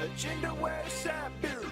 Agenda where side beer.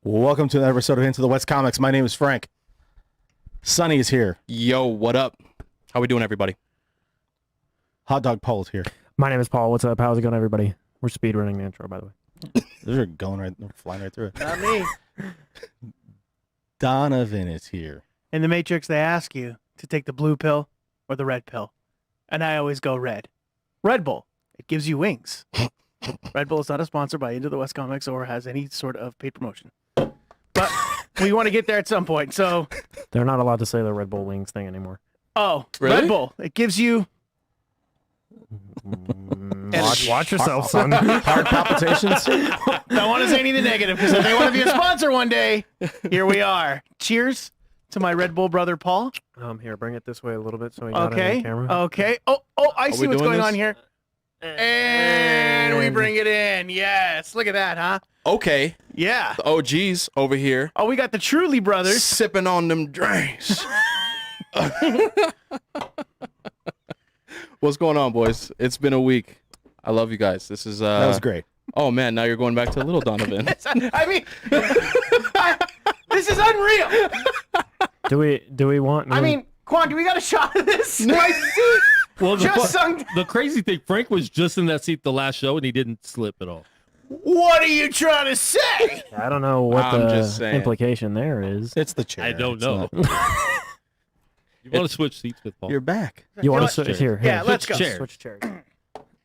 Welcome to another episode of Into the West Comics. My name is Frank. Sonny is here. Yo, what up? How we doing, everybody? Hot Dog Paul's here. My name is Paul. What's up? How's it going, everybody? We're speed running the intro, by the way. They're flying right through it. Not me. Donovan is here. In the Matrix, they ask you to take the blue pill or the red pill. And I always go red. Red Bull. It gives you wings. Red Bull is not a sponsor by Into the West Comics or has any sort of paid promotion. But we want to get there at some point, so... They're not allowed to say the Red Bull Wings thing anymore. Oh, Really? Red Bull. It gives you... Watch yourself, son. Heart palpitations. Don't want to say anything negative, because if they want to be a sponsor one day, here we are. Cheers to my Red Bull brother, Paul. Here, bring it this way a little bit so we got it on Okay. camera. Okay. Oh, I see we what's doing going this? on here. And we bring it in. Yes. Look at that, huh? Okay, Yeah. the OGs over here Oh, we got the Truly brothers. sipping on them drinks. What's going on, boys? It's been a week. I love you guys. This is That was great. Oh man, now you're going back to Little Donovan. I mean, this is unreal. Do we want? I mean, Quan, do we got a shot of this? My seat Well, just sunk. the crazy thing, Frank was just in that seat the last show, and he didn't slip at all. What are you trying to say? I don't know what I'm just the saying. implication there is. It's the chair. I don't It's know. not- You want to switch seats with Paul? You're back. You want know to switch what? here? Yeah, Here. let's go. Switch chair. Switch chairs.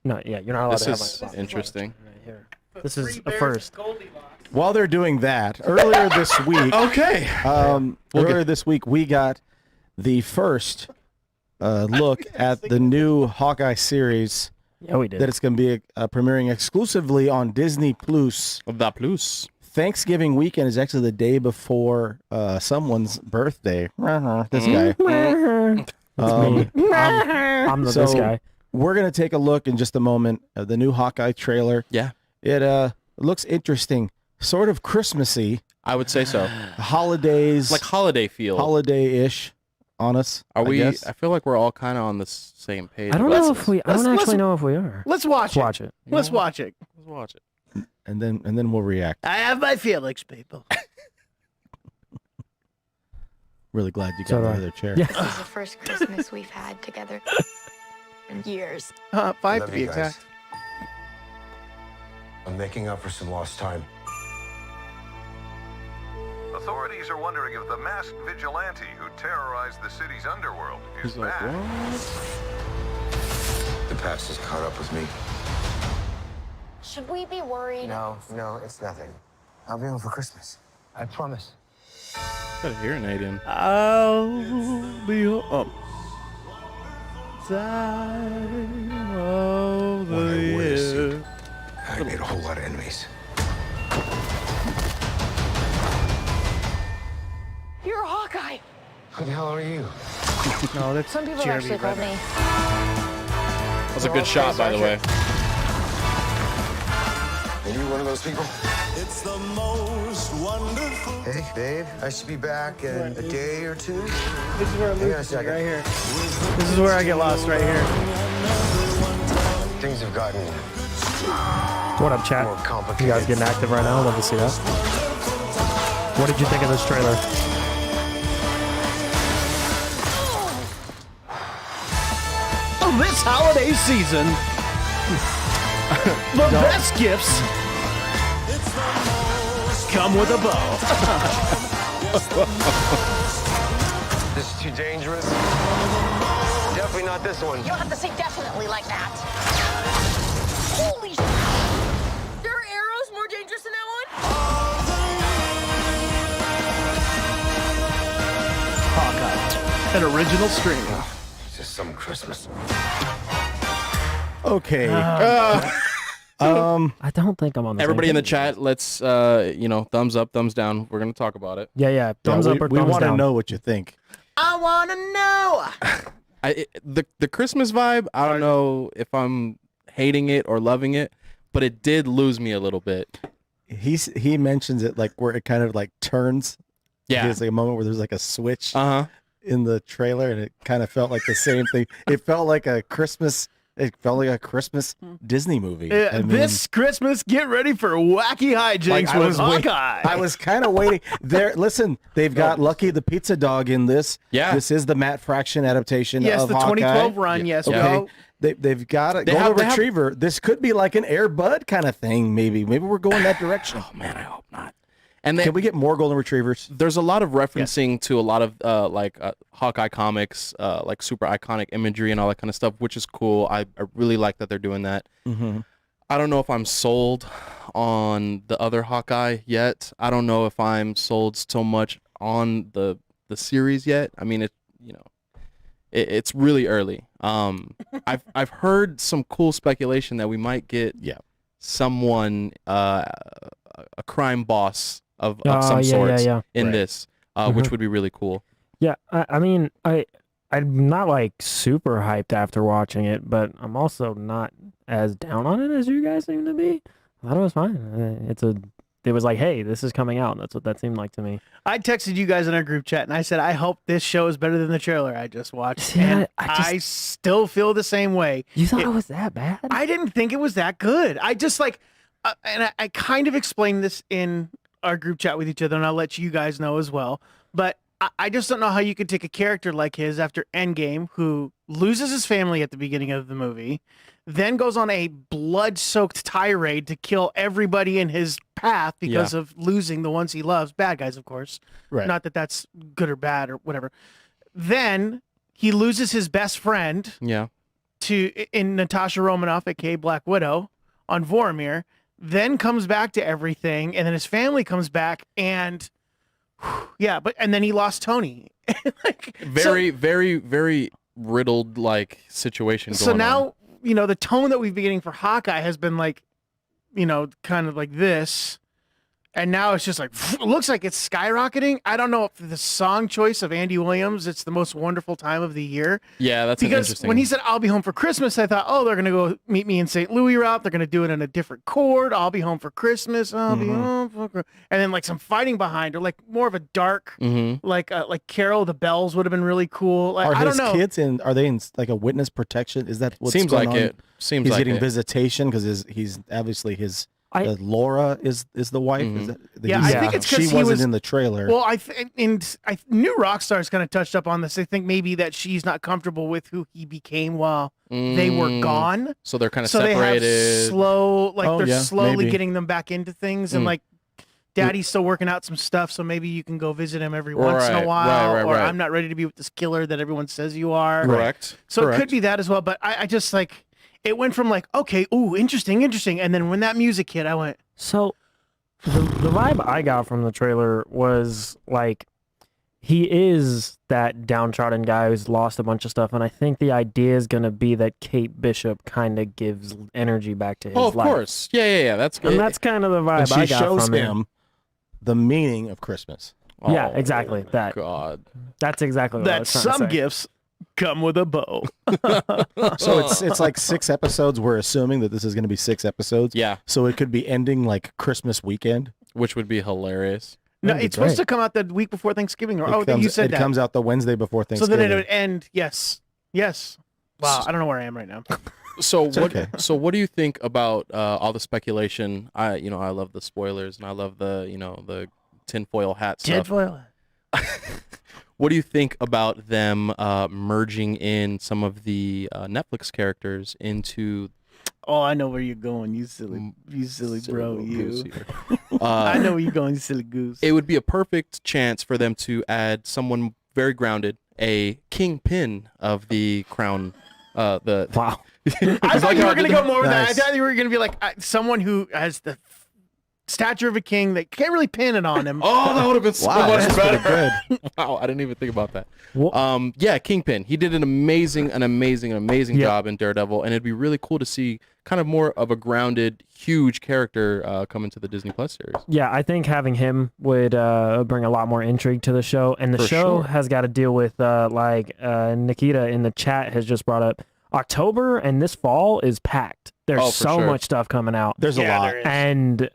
No, yeah, you're not allowed This to have my is spot. interesting. Right here. This is a first. While they're doing that, earlier this week, Okay. earlier this week, we got the first look at the new Hawkeye series Yeah, we did. that it's going to be premiering exclusively on Disney Plus. Da plus. Thanksgiving weekend is actually the day before someone's birthday. This guy. That's me. I'm this So- guy. We're going to take a look in just a moment at the new Hawkeye trailer. Yeah, It looks interesting, sort of Christmassy, I would say so. holidays, Like holiday feel. holiday-ish on us. Are we? guess. I feel like we're all kind of on the same page. I don't about know this. if we. I let's- don't let's- actually know if we are. Let's watch Let's it. watch it. Let's watch it. Let's watch it. And then we'll react. I have my feelings, people. Really glad you So got do out I. of their chair. Yeah. This is the first Christmas we've had together in years. 5 Love to be you guys. exact. I'm making up for some lost time. Authorities are wondering if the masked vigilante who terrorized the city's underworld is He's like, back. what? The past has caught up with me. Should we be worried? No, it's nothing. I'll be home for Christmas. I promise. Got a hearing aid in. I'll be home. Time of When the I wore this year. suit, I made a whole lot of enemies. You're a Hawkeye. Who the hell are you? No, that's Some people Jeremy actually called Renner. me. That was a good shot, by the way. Are you one of those people? Hey, babe, I should be back in a day or two. This is where I Hang on a lose second. right here. This is where I get lost right here. Things have gotten What up, chat? more You complicated. guys getting active right now? Love to see that. What did you think of this trailer? This holiday season, the best gifts come with a bow. This is too dangerous. Definitely not this one. You don't have to say definitely like that. Holy sh**. There are arrows more dangerous than that one? Hawkeye, an original stream. It's just some Christmas. Okay. I don't think I'm on the Everybody same in the page. chat, let's thumbs up, thumbs down. We're gonna talk about it. Yeah. Thumbs up or we thumbs want to down. know what you think. I want to know. The Christmas vibe, I don't know if I'm hating it or loving it, but it did lose me a little bit. He mentions it like where it kind of like turns. Yeah. There's like a moment where there's like a switch Uh-huh. in the trailer, and it kind of felt like the same thing. It felt like a Christmas. It felt like a Christmas Disney movie. I mean, This Christmas, get ready for wacky hijinks like, I with was wait- Hawkeye. I was kind of waiting. There, listen, they've got Lucky the Pizza Dog in this. Yeah. This is the Matt Fraction adaptation yes, of the Hawkeye. 2012 run. Yes, Okay. well, They've got a They golden have- retriever. This could be like an Air Bud kind of thing. Maybe we're going that direction. Oh man, I hope not. And Can we get more golden retrievers? there's a lot of referencing to a lot of Hawkeye comics, like super iconic imagery and all that kind of stuff, which is cool. I really like that they're doing that. Mm-hmm. I don't know if I'm sold on the other Hawkeye yet. I don't know if I'm sold so much on the series yet. I mean, it's really early. I've heard some cool speculation that we might get someone a crime boss of some sorts in Right. this, which would be really cool. Yeah, I mean, I'm not like super hyped after watching it, but I'm also not as down on it as you guys seem to be. I thought it was fine. It was like, hey, this is coming out. That's what that seemed like to me. I texted you guys in our group chat and I said, I hope this show is better than the trailer I just watched. See, and I I still feel the same way. You thought it was that bad? I didn't think it was that good. I just like, and I kind of explained this in our group chat with each other, and I'll let you guys know as well. But I just don't know how you could take a character like his after Endgame, who loses his family at the beginning of the movie, then goes on a blood-soaked tirade to kill everybody in his path because of losing the ones he loves. Bad guys, of course. Right. Not that that's good or bad or whatever. Then he loses his best friend Yeah. in Natasha Romanoff, aka Black Widow, on Vormir, then comes back to everything, and then his family comes back, and and then he lost Tony. Very, very, very riddled like situation going So on. now, the tone that we've been getting for Hawkeye has been like, kind of like this. And now it's just like, it looks like it's skyrocketing. I don't know if the song choice of Andy Williams, it's the most wonderful time of the year. Yeah, that's an Because interesting. when he said, I'll be home for Christmas, I thought, oh, they're going to go meet me in St. Louis route. They're going to do it in a different chord. I'll be home for Christmas. I'll be home for Christmas. And then like some fighting behind, or like more of a dark, like Carol the Bells would have been really cool. Like, Are I don't his know. kids are they in like a witness protection? Is that what's Seems going like on? it. Seems He's like getting it. visitation because he's obviously his Laura is the wife. Is that, Yeah, I think it's 'cause she he wasn't was- in the trailer. Well, I knew Rockstar's kind of touched up on this. I think maybe that she's not comfortable with who he became while they were gone. So they're kind of So they separated. have they're yeah, slowly maybe. getting them back into things, and like Daddy's still working out some stuff, so maybe you can go visit him every once in a Right, while. right, or right. I'm not ready to be with this killer that everyone says you are. Correct. So it Correct. could be that as well. But I just like it went from like, okay, ooh, interesting, and then when that music hit, I went. So the vibe I got from the trailer was like he is that downtrodden guy who's lost a bunch of stuff, and I think the idea is going to be that Kate Bishop kind of gives energy back to his Oh, of life. course. Yeah. That's good. And that's kind of the vibe and she I got shows from him the meaning of Christmas. Yeah, exactly. That. God. That's exactly what I That was trying to some say. gifts Come with a bow. So it's like 6 episodes. We're assuming that this is going to be 6 episodes. Yeah, So it could be ending like Christmas weekend. which would be hilarious. No, That'd be it's supposed great. to come out the week before Thanksgiving. Or, It comes, you said it that. comes out the Wednesday before So Thanksgiving. then it would end. Yes. Yes. Wow. I don't know where I am right now. So It's what? okay. So what do you think about all the speculation? I love the spoilers and I love the the tinfoil hat stuff. Tinfoil. What do you think about them merging in some of the Netflix characters into Oh, I know where you're going. You silly bro. goose You. here? I know where you're going. You silly goose. It would be a perfect chance for them to add someone very grounded, a kingpin of the crown. The Wow. I thought you were going to go more with that. I Nice. thought you were going to be like someone who has the stature of a king that can't really pin it on him. Oh, that would have been so Wow, much that's better. pretty good. Wow, I didn't even think about that. Well, Yeah, Kingpin. He did an amazing Yeah. job in Daredevil, and it'd be really cool to see kind of more of a grounded, huge character come into the Disney Plus series. yeah, I think having him would bring a lot more intrigue to the show, and the For show sure. has got to deal with Nikita in the chat has just brought up October and this fall is packed. There's Oh, for so sure. much stuff coming out, There's a lot. there is. and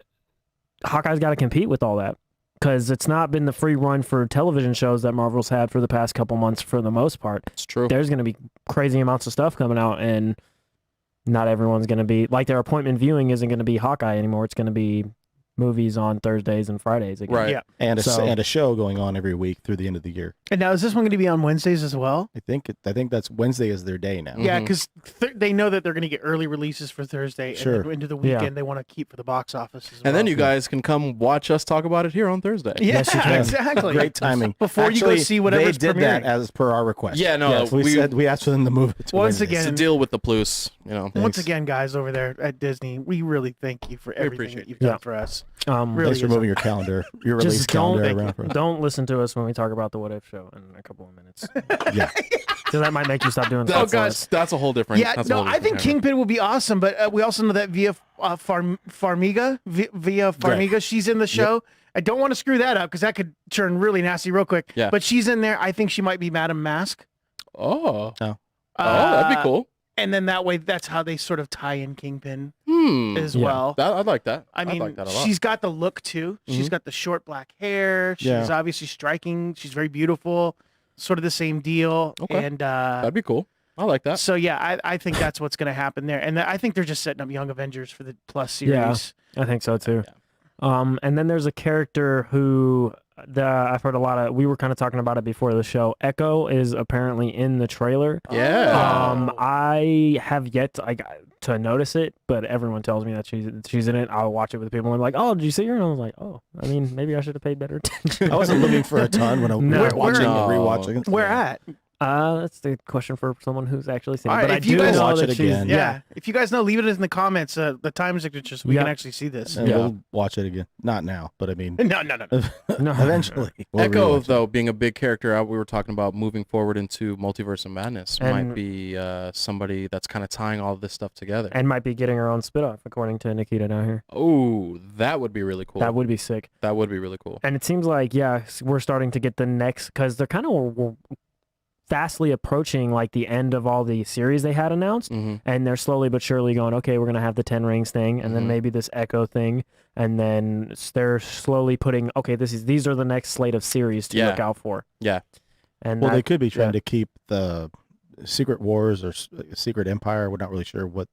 Hawkeye's got to compete with all that because it's not been the free run for television shows that Marvel's had for the past couple months for the most part. It's true. There's going to be crazy amounts of stuff coming out, and not everyone's going to be like their appointment viewing isn't going to be Hawkeye anymore. It's going to be movies on Thursdays and Fridays again. Right. Yeah. And So- and a show going on every week through the end of the year. And now is this one going to be on Wednesdays as well? I think that's Wednesday is their day now. Yeah, Mhm. because they know that they're going to get early releases for Thursday, Sure. and then into the Yeah. weekend they want to keep for the box office as And then well. you guys can come watch us talk about it here on Thursday. Yeah, Yes, you can. exactly. Great timing. Before you go Actually, see whatever's they did that premiering. as per our request. Yeah, no, Yes, we asked for them to move it to Once Wednesdays. It's again, to deal with the plus, Once Thanks. again, guys over there at Disney, we really thank you for everything appreciate that you've it. done Yeah. for us. Um, Really Thanks for is a- moving your calendar, your release just calendar don't around for us. don't listen to us when we talk about the What If show in a couple of minutes. Yeah. So that might make you stop doing Oh, stuff. God. that's a whole different. Yeah, that's a no, whole I think different Kingpin will be awesome, but we also know that Farmiga, she's in the show. I don't want to screw that up because that could turn really nasty real quick. Yeah. But she's in there. I think she might be Madame Mask. Oh, Oh. that'd be cool. And then that way, that's how they sort of tie in Kingpin as Yeah. well. I'd like that. I mean, I'd like that a lot. she's got the look too. She's Mhm. got the short black hair. She's Yeah. obviously striking. She's very beautiful. Sort of the same deal. Okay. And That'd be cool. I like that. so yeah, I think that's what's going to happen there. And I think they're just setting up Young Avengers for the Plus Yeah. series. I think so too. And then there's a character who I've heard a lot of. We were kind of talking about it before the show. Echo is apparently in the trailer. Yeah. I have yet to notice it, but everyone tells me that she's in it. I'll watch it with people. And I'm like, oh, did you see her? And I was like, oh, I mean, maybe I should have paid better attention. I wasn't looking for a ton when I No. was watching No. rewatching. Where at? That's the question for someone who's actually seen All it. right, But I if you do guys know watch that it she's again. Yeah. If you guys know, leave it in the comments, the time signature, so we Yeah. can actually see this. And Yeah. we'll watch it again. Not now, but I mean, No. No. eventually. We'll Echo, rewatch it. though, being a big character, we were talking about moving forward into Multiverse of Madness, And- might be somebody that's kind of tying all this stuff together. And might be getting her own spit off, according to Nikita down here. Oh, that would be really cool. That would be sick. That would be really cool. And it seems like, yeah, we're starting to get the next, because they're kind of fastly approaching like the end of all the series they had announced. hmm And they're slowly but surely going, okay, we're going to have the 10 Rings thing, and then Mhm. maybe this Echo thing. And then they're slowly putting, okay, these are the next slate of series to Yeah. look out for. Yeah. And Well, that- they could be trying yeah. to keep the Secret Wars or Secret Empire. We're not really sure what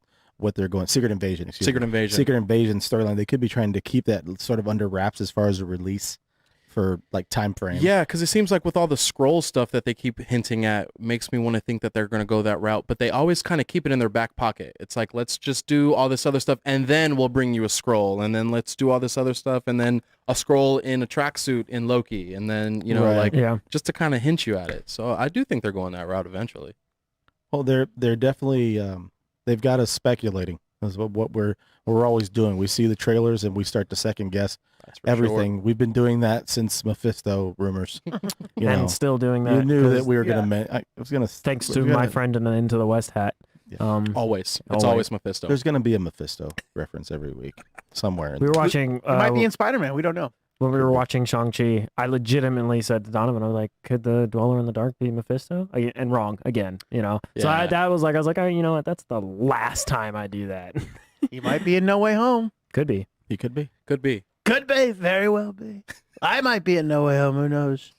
they're going. Secret Invasion. Excuse Secret me. Invasion. Secret Invasion storyline. They could be trying to keep that sort of under wraps as far as the release for like time frame. Yeah, because it seems like with all the scroll stuff that they keep hinting at, makes me want to think that they're going to go that route. But they always kind of keep it in their back pocket. It's like, let's just do all this other stuff, and then we'll bring you a scroll, and then let's do all this other stuff, and then a scroll in a tracksuit in Loki, and then Right. like yeah. just to kind of hint you at it. So I do think they're going that route eventually. Well, they're definitely they've got us speculating. That's what we're always doing. We see the trailers and we start to second guess That's for everything. We've been doing that since Mephisto rumors. You and know, still doing that. you knew that 'cause we were yeah. gonna. I was gonna. Thanks we're to gonna- my friend in the Into the West hat. Yeah. Always. It's Always. always Mephisto. There's gonna be a Mephisto reference every week somewhere. We were watching. It might be in Spider-Man. We don't know. when we were watching Shang-Chi, I legitimately said to Donovan, I was like, could the Dweller in the Dark be Mephisto? And wrong again, you know? So Yeah. I was like, oh, you know what? That's the last time I do that. He might be in No Way Home. Could be. He could be. Could be. Could be. Very well be. I might be in No Way Home. Who knows?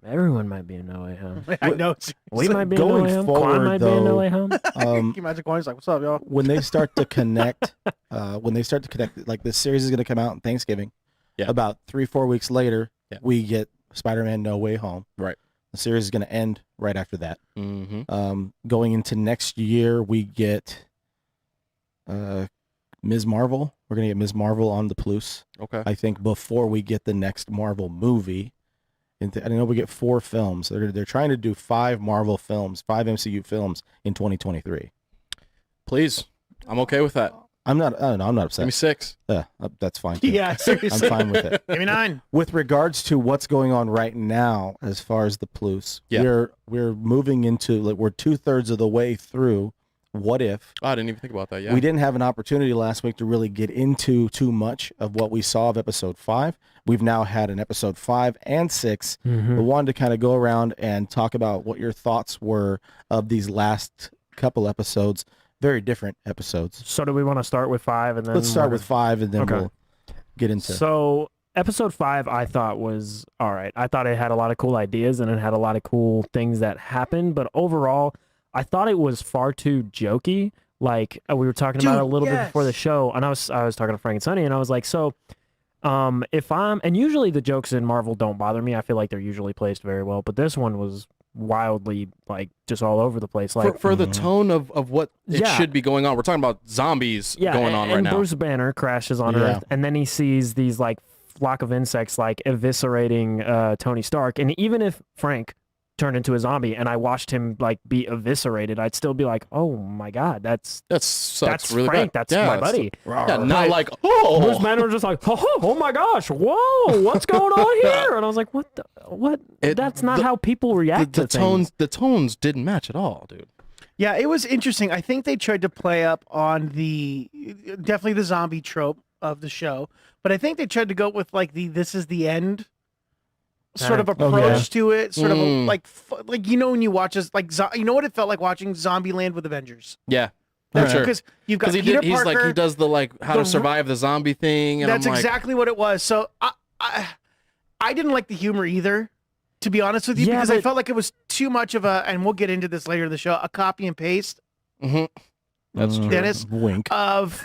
Everyone might be in No Way Home. I know. We So might be in No going Way Home. Quan forward, might be in No though, Way Home. Can you imagine Corey's like, what's up, y'all? When they start to connect, like this series is going to come out on Thanksgiving. Yeah. About 3-4 weeks later, Yeah. we get Spider-Man: No Way Home. Right. The series is going to end right after that. Mm-hmm. Going into next year, we get Ms. Marvel. We're going to get Ms. Marvel on the Plus. Okay. I think before we get the next Marvel movie. I know we get 4 films. They're trying to do 5 Marvel films, 5 MCU films in 2023. Please. I'm okay with that. I'm not upset. Give me 6. That's fine. Too. Yeah, I'm seriously. fine with it. Give me 9. With regards to what's going on right now, as far as the Plus, Yeah. we're moving into we're 2/3 of the way through. What if? Oh, I didn't even think about that. Yeah. We didn't have an opportunity last week to really get into too much of what we saw of episode 5. We've now had an episode 5 and 6. Mhm. We wanted to kind of go around and talk about what your thoughts were of these last couple episodes. Very different episodes. So do we want to start with 5 and then Let's start with 5 and then Okay. we'll get into. So episode 5 I thought was all right. I thought it had a lot of cool ideas and it had a lot of cool things that happened, but overall I thought it was far too jokey. Like we were talking about it a little bit before the show, and I was talking to Frank and Sonny, and I was like, so if I'm, and usually the jokes in Marvel don't bother me. I feel like they're usually placed very well, but this one was wildly like just all over the place. Like for the tone of what it Yeah. should be going on. We're talking about zombies yeah, going on and right now. Bruce Banner crashes on Yeah. Earth, and then he sees these like flock of insects like eviscerating Tony Stark, and even if Frank turned into a zombie and I watched him like be eviscerated, I'd still be like, oh my god, that's Sucks really Frank, bad. that's Yeah, my it's- buddy. Yeah, not like Bruce oh. Banner was just like, oh my gosh, whoa, what's going on here? And I was like, what? That's not how people react the to things. the tones didn't match at all, dude. Yeah, it was interesting. I think they tried to play up on definitely the zombie trope of the show, but I think they tried to go with like this is the end sort of approach to it, sort of like you know when you watch this like you know what it felt like watching Zombieland with Avengers. Yeah. For sure. Because you've got Because Peter he's Parker. like he does the like how to the- survive the zombie thing, and That's I'm like, exactly what it was. So I didn't like the humor either, to be honest with you, Yeah, because I but- felt like it was too much of a, and we'll get into this later in the show, a copy and paste that's true. Dennis, Wink. of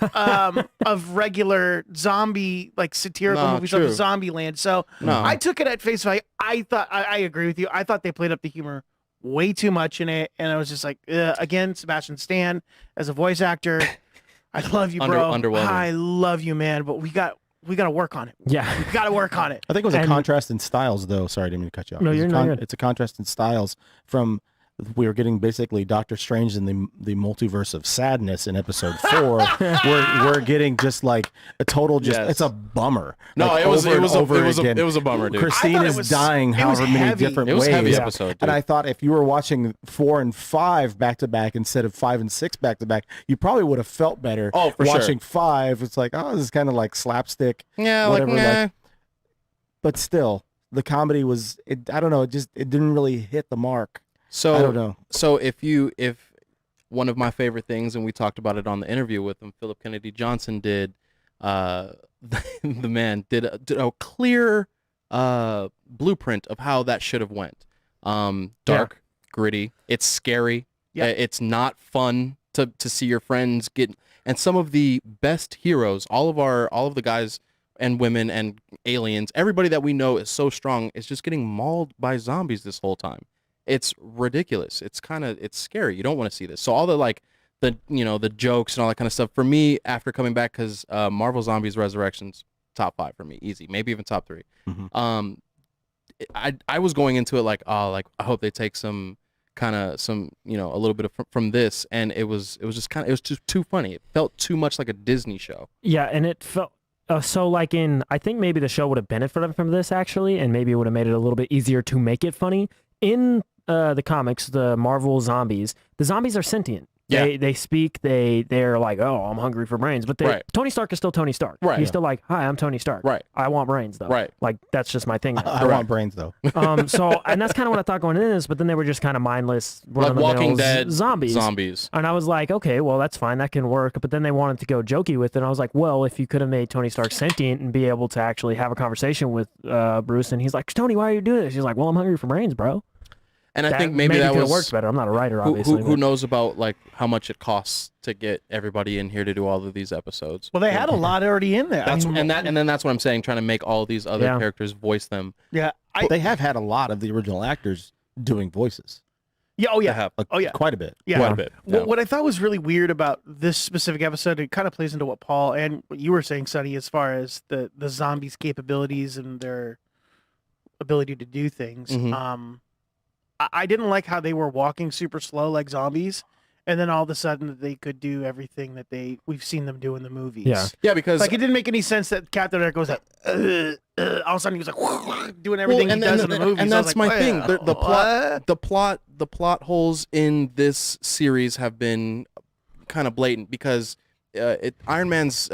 regular zombie like satirical No, movies true. of Zombieland. So No. I took it at face value. I thought I agree with you. I thought they played up the humor way too much in it, and I was just like, again, Sebastian Stan as a voice actor. I love you, bro. Underwhelming. I love you, man. But we got to work on it. Yeah. We got to work on it. I think it was a And- contrast in styles, though. Sorry, I didn't mean to cut you off. No, It's a you're not good. It's a contrast in styles from. We were getting basically Doctor Strange in the multiverse of sadness in episode 4. we're getting just like a total Yes. it's a bummer. No, Like, it was over and over it again. was a bummer, dude. Christine I thought it is was- dying it was however many heavy. different It was ways. a heavy episode, dude. And I thought if you were watching 4 and 5 back to back instead of 5 and 6 back to back, you probably would have felt better. Oh, for sure. watching 5, it's like, oh, this is kind of like slapstick. Yeah, whatever, like, nah. But still, the comedy was. I don't know. It didn't really hit the mark. So I don't know. So if one of my favorite things, and we talked about it on the interview with him, Philip Kennedy Johnson did, the man did a clear blueprint of how that should have went. Dark, gritty. It's scary. Yeah. It's not fun to see your friends get. And some of the best heroes, all of the guys and women and aliens, everybody that we know is so strong, is just getting mauled by zombies this whole time. It's ridiculous. It's scary. You don't want to see this. So all the jokes and all that kind of stuff for me after coming back, because Marvel Zombies Resurrections top 5 for me, easy, maybe even top 3. Mm-hmm. I was going into it like, oh, like I hope they take some a little bit from this, and it was just too funny. It felt too much like a Disney show. Yeah, and it felt so like I think maybe the show would have benefited from this actually, and maybe it would have made it a little bit easier to make it funny. In the comics, the Marvel zombies, the zombies are sentient. Yeah. They speak. They're like, oh, I'm hungry for brains. But Right. Tony Stark is still Tony Stark. Right. He's still like, hi, I'm Tony Stark. Right. I want brains though. Right. Like that's just my thing. Now. I want brains though. So and that's kind of what I thought going into this. But then they were just kind of mindless, Like Walking run-of-the-mills Dead zombies. And I was like, okay, well that's fine, that can work. But then they wanted to go jokey with it. And I was like, well, if you could have made Tony Stark sentient and be able to actually have a conversation with Bruce, and he's like, Tony, why are you doing this? He's like, well, I'm hungry for brains, bro. And I think maybe that could was have worked better. I'm not a writer, obviously. who knows about like how much it costs to get everybody in here to do all of these episodes. Well, they had a lot already in there. That's and then that's what I'm saying, trying to make all these other characters voice them. Yeah, They have had a lot of the original actors doing voices. Yeah. Oh yeah. They have. Oh yeah. Quite a bit. Yeah. Quite a bit. Well, what I thought was really weird about this specific episode, it kind of plays into what Paul and what you were saying, Sonny, as far as the zombies' capabilities and their ability to do things. Mhm. I didn't like how they were walking super slow like zombies, and then all of a sudden they could do everything that we've seen them do in the movies. Yeah. Yeah, because Like it didn't make any sense that Captain America was like, all of a sudden he was like doing everything he does in the movies. and I was that's like, my thing. "What?" The plot holes in this series have been kind of blatant because Iron Man's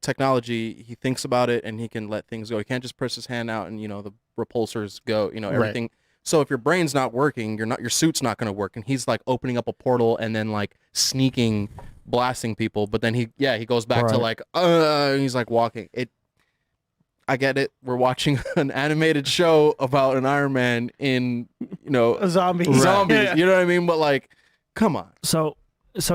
technology, he thinks about it and he can let things go. He can't just press his hand out and the repulsors go. Everything. So if your brain's not working, your suit's not going to work. And he's like opening up a portal and then like sneaking, blasting people. But then he goes back to like he's like walking. I get it. We're watching an animated show about an Iron Man in a zombie. zombies. Yeah. You know what I mean? But like, come on. So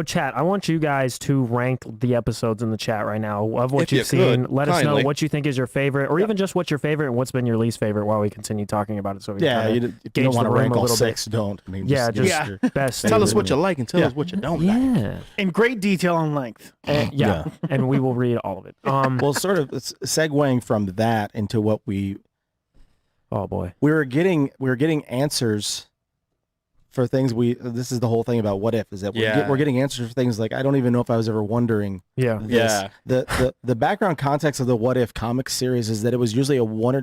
chat, I want you guys to rank the episodes in the chat right now of what If you you've seen. could, Let us know kindly. what you think is your favorite, or even just what's your favorite and what's been your least favorite while we continue talking about it. So we can Yeah, kinda if you gauge don't want the to room rank a all little six, don't. I mean, Yeah, just Yeah. your best. Tell us what you favorite. like and tell us what you don't like. Yeah. In great detail and length. Yeah, and we will read all of it. Well, sort of segueing from that into what we boy. were getting answers for things this is the whole thing about what if is that we're getting answers for things like I don't even know if I was ever wondering Yeah. this. The background context of the What If comic series is that it was usually a one or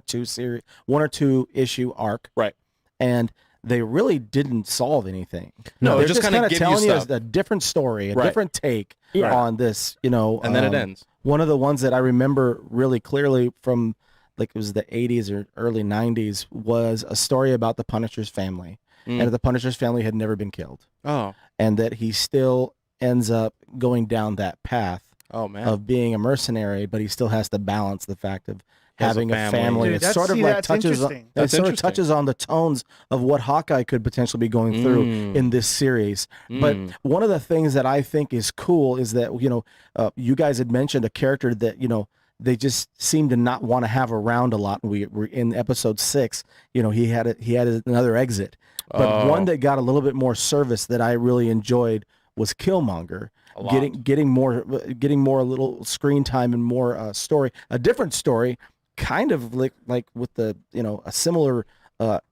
two issue arc, Right. and they really didn't solve anything. No, they're it just kinda kinda give you telling you stuff. a different story, a Right. different take Yeah. on this, And then it ends. One of the ones that I remember really clearly from like it was the 80s or early 90s was a story about the Punisher's family. And that the Punisher's family had never been killed. Oh. And that he still ends up going down that path Oh man. of being a mercenary, but he still has to balance the fact of He has a having a family. family. Dude, It sort of like that's touches on, interesting. it That's sort of interesting. touches on the tones of what Hawkeye could potentially be going through in this series. But one of the things that I think is cool is that you guys had mentioned a character that they just seem to not want to have around a lot. We were in episode 6. He had another exit. But one that got a little bit more service that I really enjoyed was Killmonger, getting more a little screen time and more story, a different story, kind of like with the a similar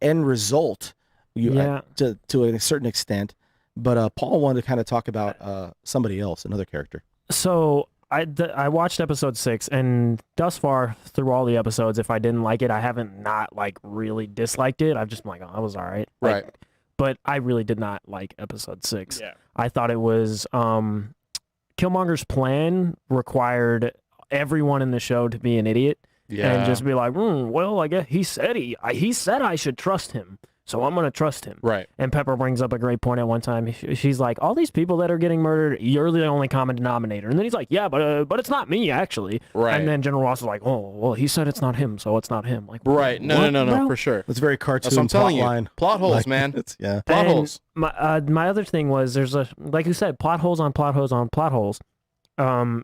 end result, to a certain extent. But Paul wanted to kind of talk about somebody else, another character. So I watched episode 6, and thus far through all the episodes, if I didn't like it, I haven't not like really disliked it. I've just been like, oh, that was all right. Right. But I really did not like episode 6. Yeah. I thought it was Killmonger's plan required everyone in the show to be an idiot and just be like, well, I guess he said I should trust him, so I'm gonna trust him. Right. And Pepper brings up a great point at one time. She's like, all these people that are getting murdered, you're the only common denominator. And then he's like, yeah, but it's not me actually. Right. And then General Ross is like, oh, well, he said it's not him, so it's not him. Like, Right. No, what, no, bro? for sure. It's very cartoon. That's what I'm telling plot line. you. Plot holes, Like, man. Yeah. Plot And holes. My other thing was there's like you said, plot holes on plot holes on plot holes.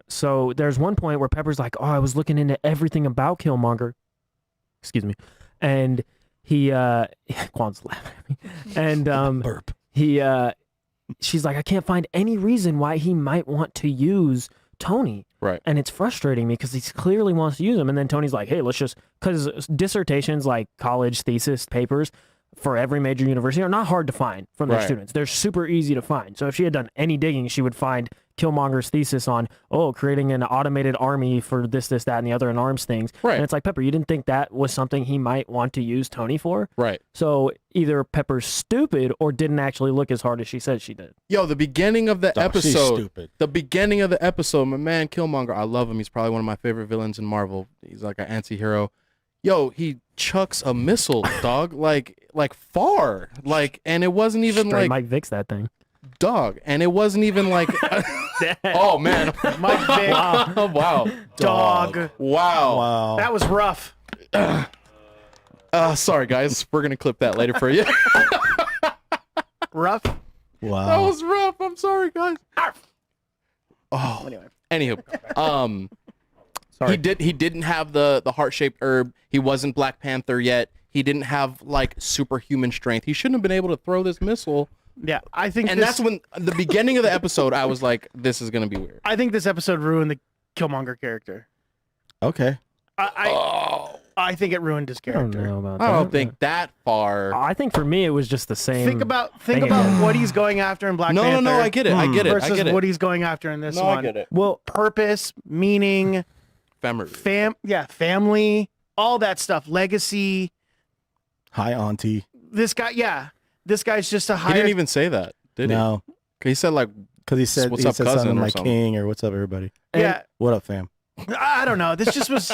So there's one point where Pepper's like, oh, I was looking into everything about Killmonger. Excuse me. And he Quan's laughing at me. And Burp. she's like, I can't find any reason why he might want to use Tony. Right. And it's frustrating me because he clearly wants to use him. And then Tony's like, hey, let's just, because dissertations like college thesis papers for every major university are not hard to find from their Right. students. They're super easy to find. So if she had done any digging, she would find Killmonger's thesis on, creating an automated army for this, that, and the other, and arms things. Right. And it's like, Pepper, you didn't think that was something he might want to use Tony for? Right. So either Pepper's stupid or didn't actually look as hard as she said she did. Yo, the beginning of the She's episode. stupid. The beginning of the episode, my man Killmonger, I love him. He's probably one of my favorite villains in Marvel. He's like an anti-hero. Yo, he chucks a missile, dog, like far, like, and it wasn't even Straight like Mike Vick's that thing. dog, and it wasn't even like, oh man, Mike Vick, wow, dog. wow. Wow. That was rough. Sorry guys, we're gonna clip that later for you. Rough. That Wow. was rough. I'm sorry guys. Oh, Anyway. anywho, Sorry. He didn't have the heart-shaped herb. He wasn't Black Panther yet. He didn't have like superhuman strength. He shouldn't have been able to throw this missile. Yeah, I think And this, that's when the beginning of the episode, I was like, this is gonna be weird. I think this episode ruined the Killmonger character. Okay. I think it ruined his I don't character. know about I that. don't think that far. I think for me, it was just the same. Think about thing what he's going after in Black No, Panther. I get it. I get it. I Versus get it. what he's going after in this No, one. I get it. Well, Purpose, meaning, Family. family, all that stuff, legacy. Hi, Auntie. This guy's just a He higher. didn't even say that, did he? No, He said like, because he said What's up, something cousin, or like something. king or what's up, everybody. Yeah, What up, fam? I don't know. This just was.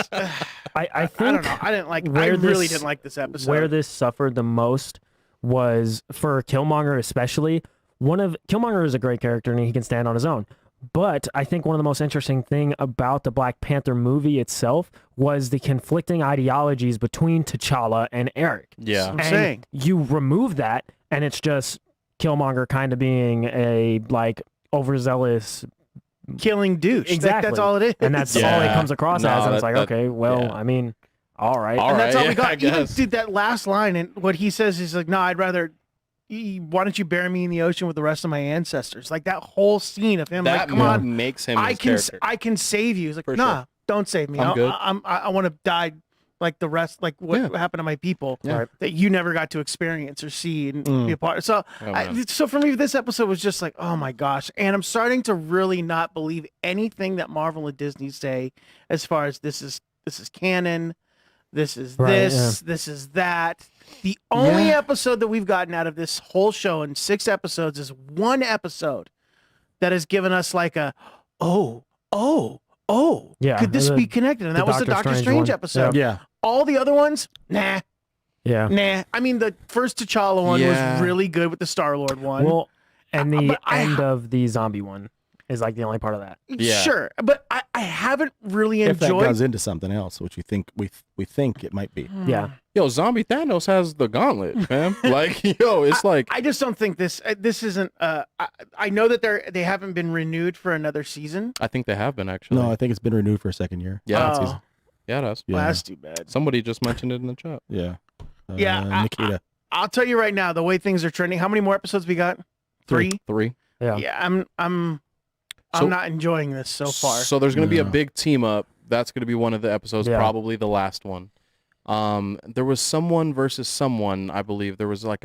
I think I don't know. I didn't like. I where really this- didn't like this episode. where this suffered the most was for Killmonger, especially. Killmonger is a great character and he can stand on his own. But I think one of the most interesting thing about the Black Panther movie itself was the conflicting ideologies between T'Challa and Eric. yeah, I'm And saying. you remove that, and it's just Killmonger kind of being a like overzealous, Killing douche. Exactly. That's all it is. and that's all it Yeah. comes across No, as. And it's that- like, that- okay, well, yeah. I mean, all right. All And that's right, all we yeah, I got. Even guess. dude, that last line and what he says is like, "No, I'd rather. Why don't you bury me in the ocean with the rest of my ancestors?" Like that whole scene of him. that like, come on, makes him I his can, character. I can save you. He's like, For nah, sure. don't save me. I'm good. I want to die like the rest, like what Yeah. happened to my people Yeah. that you never got to experience or see and be a part. So, Oh, man. so for me, this episode was just like, oh my gosh, and I'm starting to really not believe anything that Marvel and Disney say as far as this is canon. This is Right, this is that. The only episode that we've gotten out of this whole show in 6 episodes is one episode that has given us like a, oh, Yeah, could this the- be connected? And the that was the Doctor Doctor Strange Strange one. episode. Yeah. All the other ones, nah. Yeah. I mean, the first T'Challa one Yeah. was really good with the Star-Lord one. Well, and the but I- end of the zombie one is like the only part of that. Yeah. Sure, but I haven't really If that enjoyed. goes into something else, which we think it might be. Yeah. Yo, Zombie Thanos has the gauntlet, man. Like, yo, it's like, I just don't think this isn't. I know that they haven't been renewed for another season. I think they have been actually. No, I think it's been renewed for a second year. Yeah. Oh. season. Yeah, it has. Yeah. Well, that's too bad. Somebody just mentioned it in the chat. Yeah. Yeah, Nikita. I'll tell you right now, the way things are trending. How many more episodes we got? 3. 3. Yeah. Yeah, I'm So- not enjoying this so far. So there's going to be a No. big team up. That's going to be one of the episodes, Yeah. probably the last one. There was someone versus someone, I believe. There was like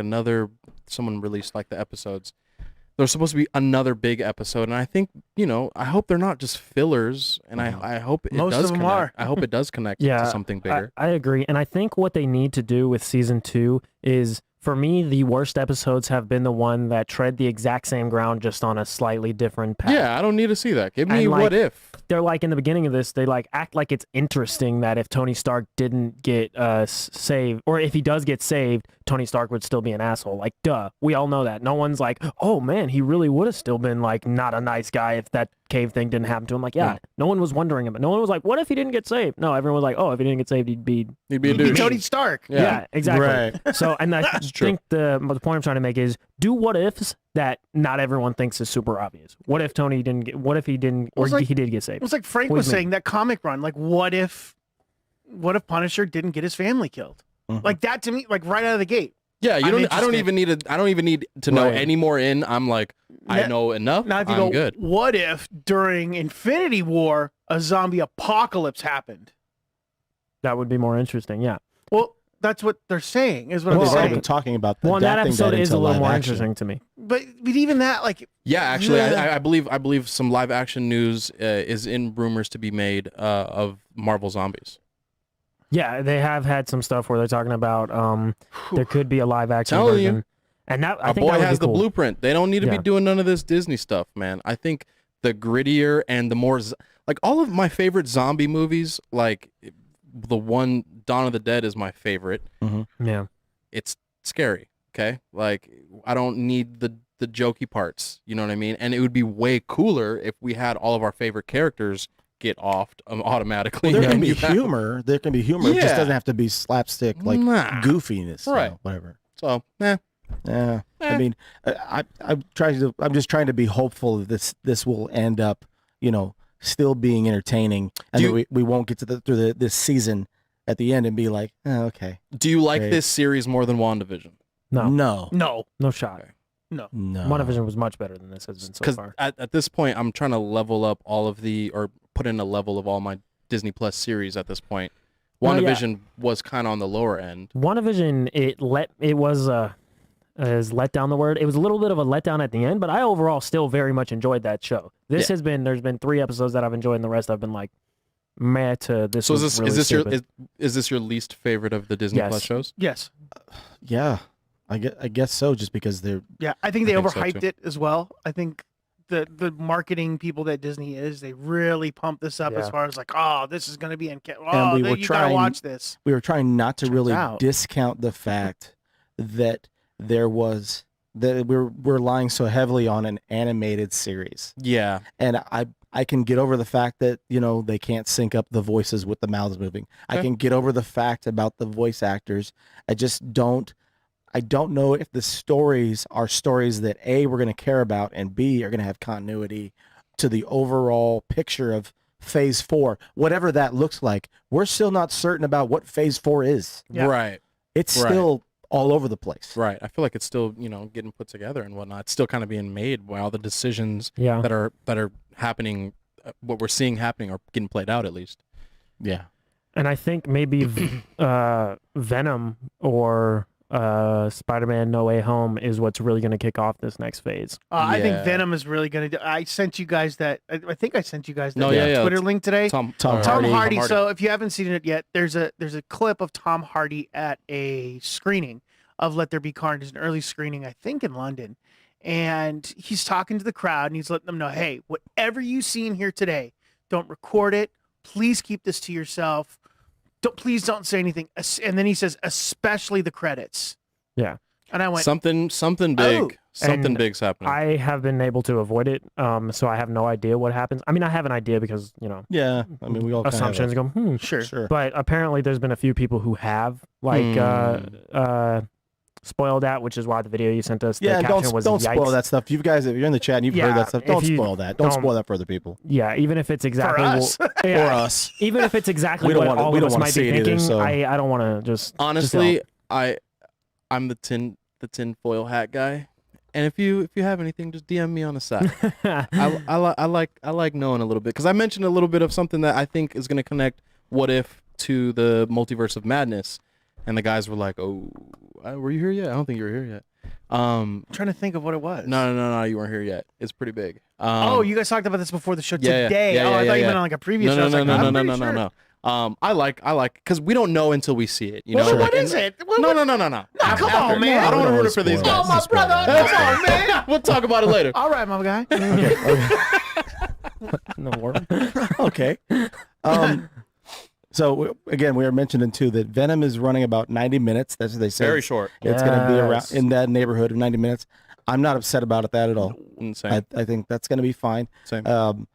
someone released like the episodes. There's supposed to be another big episode, and I think, I hope they're not just fillers, and I hope it Most does of them connect. are. I hope it does connect Yeah, to something bigger. I agree. And I think what they need to do with season 2 is, for me, the worst episodes have been the one that tread the exact same ground, just on a slightly different path. Yeah, I don't need to see that. Give me And, like, what if. They're like, in the beginning of this, they like act like it's interesting that if Tony Stark didn't get saved, or if he does get saved, Tony Stark would still be an asshole. Like, duh, we all know that. No one's like, oh man, he really would have still been like not a nice guy if that cave thing didn't happen to him. Like, yeah, no one was wondering him. No one was like, what if he didn't get saved? No, everyone was like, oh, if he didn't get saved, he'd be He'd be a He'd be dude. Tony Stark. yeah, exactly. Right. So, and I true. think the point I'm trying to make is do what ifs that not everyone thinks is super obvious. What if Tony didn't get? What if he didn't, or Well, it's like- he did get It saved? was like Frank What do was you mean? saying, that comic run. Like, what if Punisher didn't get his family killed? Mhm. Like that to me, like right out of the gate. Yeah, I'm I don't interested. even need to know Right. any more in. I'm like, I Now- know enough. Now, if you I'm go, good. what if during Infinity War a zombie apocalypse happened? That would be more interesting. Yeah. Well, That's what they're saying. Is what Well, I'm they've already saying. been talking about Well, that adapting episode is into a little live more action. interesting to me. But even that, like, Yeah, actually, Yeah. I believe some live action news is in rumors to be made of Marvel Zombies. Yeah, they have had some stuff where they're talking about there could be a live action Telling you. version. And that I Our think boy that would has be the cool. blueprint. They don't need to be Yeah. doing none of this Disney stuff, man. I think the grittier and the more like all of my favorite zombie movies, like the one Dawn of the Dead is my favorite. Yeah. It's scary, okay? Like I don't need the jokey parts, you know what I mean? And it would be way cooler if we had all of our favorite characters get offed automatically. Well, there can And be you have- humor. There can be humor. It just Yeah. doesn't have to be slapstick, like Nah. goofiness, Right. whatever. So, Yeah, I Eh. mean, I'm just trying to be hopeful that this will end up, still being entertaining, and Do that we won't get to this season at the end and be like, okay, do you like Great. this series more than WandaVision? No. no. No shot. Okay. no. WandaVision was much better than this has been so Because far. at this point, I'm trying to level up or put in a level of all my Disney Plus series at this point. Oh, yeah. WandaVision was kind of on the lower end. WandaVision, it was is let down the word. It was a little bit of a letdown at the end, but I overall still very much enjoyed that show. There's been 3 episodes that I've enjoyed, and the rest I've been like, meh to this. So was is really this stupid. is this your least favorite of the Disney Yes. Plus shows? Yes. Yeah, I guess so. Just because they're Yeah, I think they I think so, overhyped too. it as well. I think the marketing people that Disney is, they really pump this up as Yeah. far as like, oh, this is going to be in. we Oh, were you gotta trying- watch this. we were trying not to really out. discount the fact that we're relying so heavily on an animated series. Yeah, And I can get over the fact that, they can't sync up the voices with the mouths moving. I Okay. can get over the fact about the voice actors. I don't know if the stories are stories that A, we're going to care about, and B, are going to have continuity to the overall picture of Phase 4. Whatever that looks like, we're still not certain about what Phase 4 is. Yeah. right. It's Right. still all over the place. Right. I feel like it's still, getting put together and whatnot. It's still kind of being made while the decisions Yeah. that are happening, what we're seeing happening, are getting played out at least. Yeah. And I think maybe Venom or Spider-Man No Way Home is what's really going to kick off this next phase. I think Yeah. Venom is really going to do. I sent you guys that. I think I sent you guys that No, yeah, Twitter it's link today. Tom Tom Tom Hardy. Hardy. So if you haven't seen it yet, there's a clip of Tom Hardy at a screening of Let There Be Carnage, an early screening, I think in London, and he's talking to the crowd and he's letting them know, hey, whatever you see in here today, don't record it. Please keep this to yourself. Please don't say anything. And then he says, especially the credits. Yeah. And I went, something big. Oh. Something And big's happening. I have been able to avoid it, so I have no idea what happens. I mean, I have an idea because, Yeah. I mean, we all kind of have assumptions go, sure. Sure. But apparently there's been a few people who have, spoiled that, which is why the video you sent us, Yeah, the don't caption was spoil yikes. that stuff. You guys, if you're in the chat and you've Yeah, heard that stuff, if don't you spoil that. Don't don't- spoil that for other people Yeah, even if it's exactly For us. yeah, or us. even if it's exactly We don't what wanna- all we of don't us wanna might see be it either, thinking, so- I don't want to just Honestly, I'm the tin foil hat guy. And if you have anything, just DM me on the side. I like knowing a little bit, because I mentioned a little bit of something that I think is going to connect What If to the Multiverse of Madness, and the guys were like, "Oh, were you here yet? I don't think you were here yet." I'm trying to think of what it was. No, you weren't here yet. It's pretty big. You guys talked about this before the show yeah, today. yeah, I yeah, thought you yeah. meant on like a previous show. No, I was like, I'm pretty sure. no. I like, because we don't know until we see it. You know, Well, like, what is it? What- No. what- No, come on, man. I don't want to We ruin it for these spoil guys. it. Oh, my brother. Come on, man. We'll talk about it later. All right, my guy. no word. Okay. So again, we were mentioning too that Venom is running about 90 minutes. That's what they said. Very short. It's going to be around Yes. in that neighborhood of 90 minutes. I'm not upset about it at all. Insane. I think that's going to be fine. Same.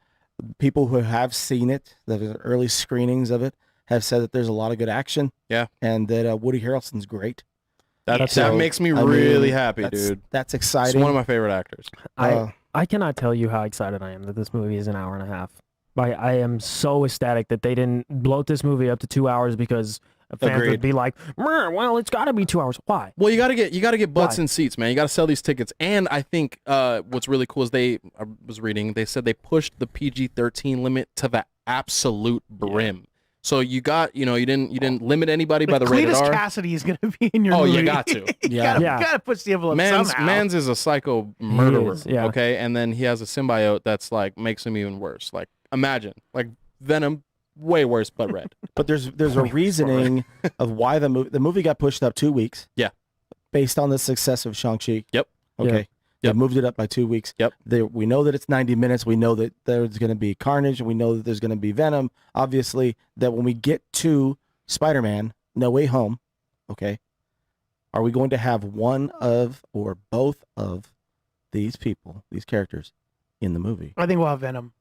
People who have seen it, the early screenings of it, have said that there's a lot of good action. Yeah. And that Woody Harrelson's great. That So, makes me I mean, really happy, that's- dude. That's He's exciting. one of my favorite actors. I cannot tell you how excited I am that this movie is an hour and a half. I am so ecstatic that they didn't bloat this movie up to 2 hours because fans Agreed. would be like, well, it's got to be 2 hours. Why? Well, you gotta get butts Why? in seats, man. You gotta sell these tickets. And I think what's really cool is I was reading, they said they pushed the PG-13 limit to the absolute brim. So you got, you didn't limit anybody by the rated Cletus R. Cassidy is going to be in your Oh, movie. you got to. Yeah. Got to push the envelope Mans somehow. is a psycho murderer. is, yeah. Okay, and then he has a symbiote that's like makes him even worse. Like imagine, like Venom, way worse, but red. But there's a reasoning of why the movie got pushed up 2 weeks. Yeah. Based on the success of Shang-Chi. Yep. Okay. Yep. They moved it up by 2 weeks. Yep. We know that it's 90 minutes. We know that there's going to be Carnage, and we know that there's going to be Venom. Obviously, that when we get to Spider-Man, No Way Home, okay, are we going to have one of or both of these people, these characters, in the movie? I think we'll have Venom.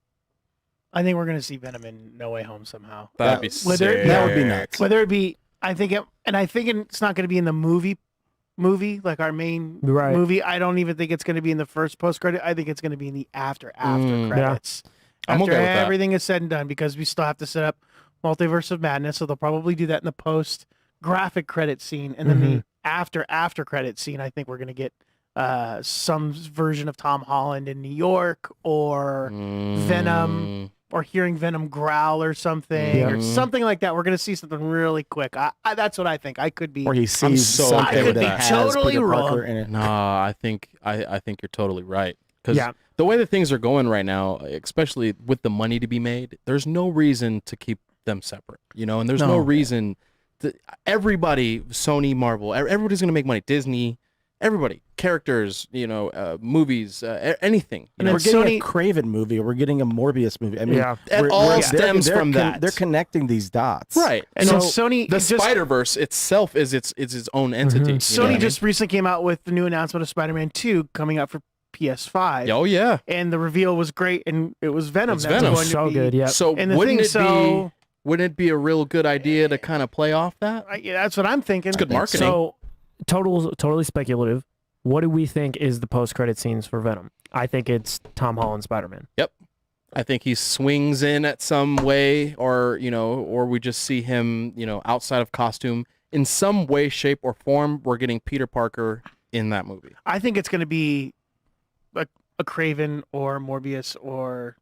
I think we're going to see Venom in No Way Home somehow. That'd be whether- sick. That would be nuts. Whether it be, I think it's not going to be in the movie, like our main Right. movie. I don't even think it's going to be in the first post credit. I think it's going to be in the after Yeah. credits. I'm After okay with that. everything is said and done, because we still have to set up Multiverse of Madness, so they'll probably do that in the post graphic credit scene, and then the after credit scene. I think we're going to get some version of Tom Holland in New York, or Venom, or hearing Venom growl or something, or something like that. We're going to see something really quick. That's what I think. I could be. Or he sees so something okay with that that. has Totally Peter Parker wrong. in it. No, I think you're totally right. Because Yeah. the way that things are going right now, especially with the money to be made, there's no reason to keep them separate, and there's no No. reason to, everybody, Sony, Marvel, everybody's going to make money. Disney, everybody, characters, movies, anything. And We're then getting Sony- a Craven movie, or we're getting a Morbius movie. I mean, Yeah. It all stems from that. They're connecting these dots. Right. And so then Sony the just- Spider-Verse itself is its own entity. you know Sony what I mean? just recently came out with the new announcement of Spider-Man 2 coming out for PS5. Oh yeah. And the reveal was great, and it was Venom. It's that's Venom. going to So be, good, yeah. So And the wouldn't thing, wouldn't it be a real good idea to kind of play off that? Yeah, that's what I'm thinking. It's good marketing. So, totally speculative. What do we think is the post-credit scenes for Venom? I think it's Tom Holland Spider-Man. Yep. I think he swings in at some way, or we just see him, outside of costume in some way, shape, or form. We're getting Peter Parker in that movie. I think it's going to be a Craven or Morbius or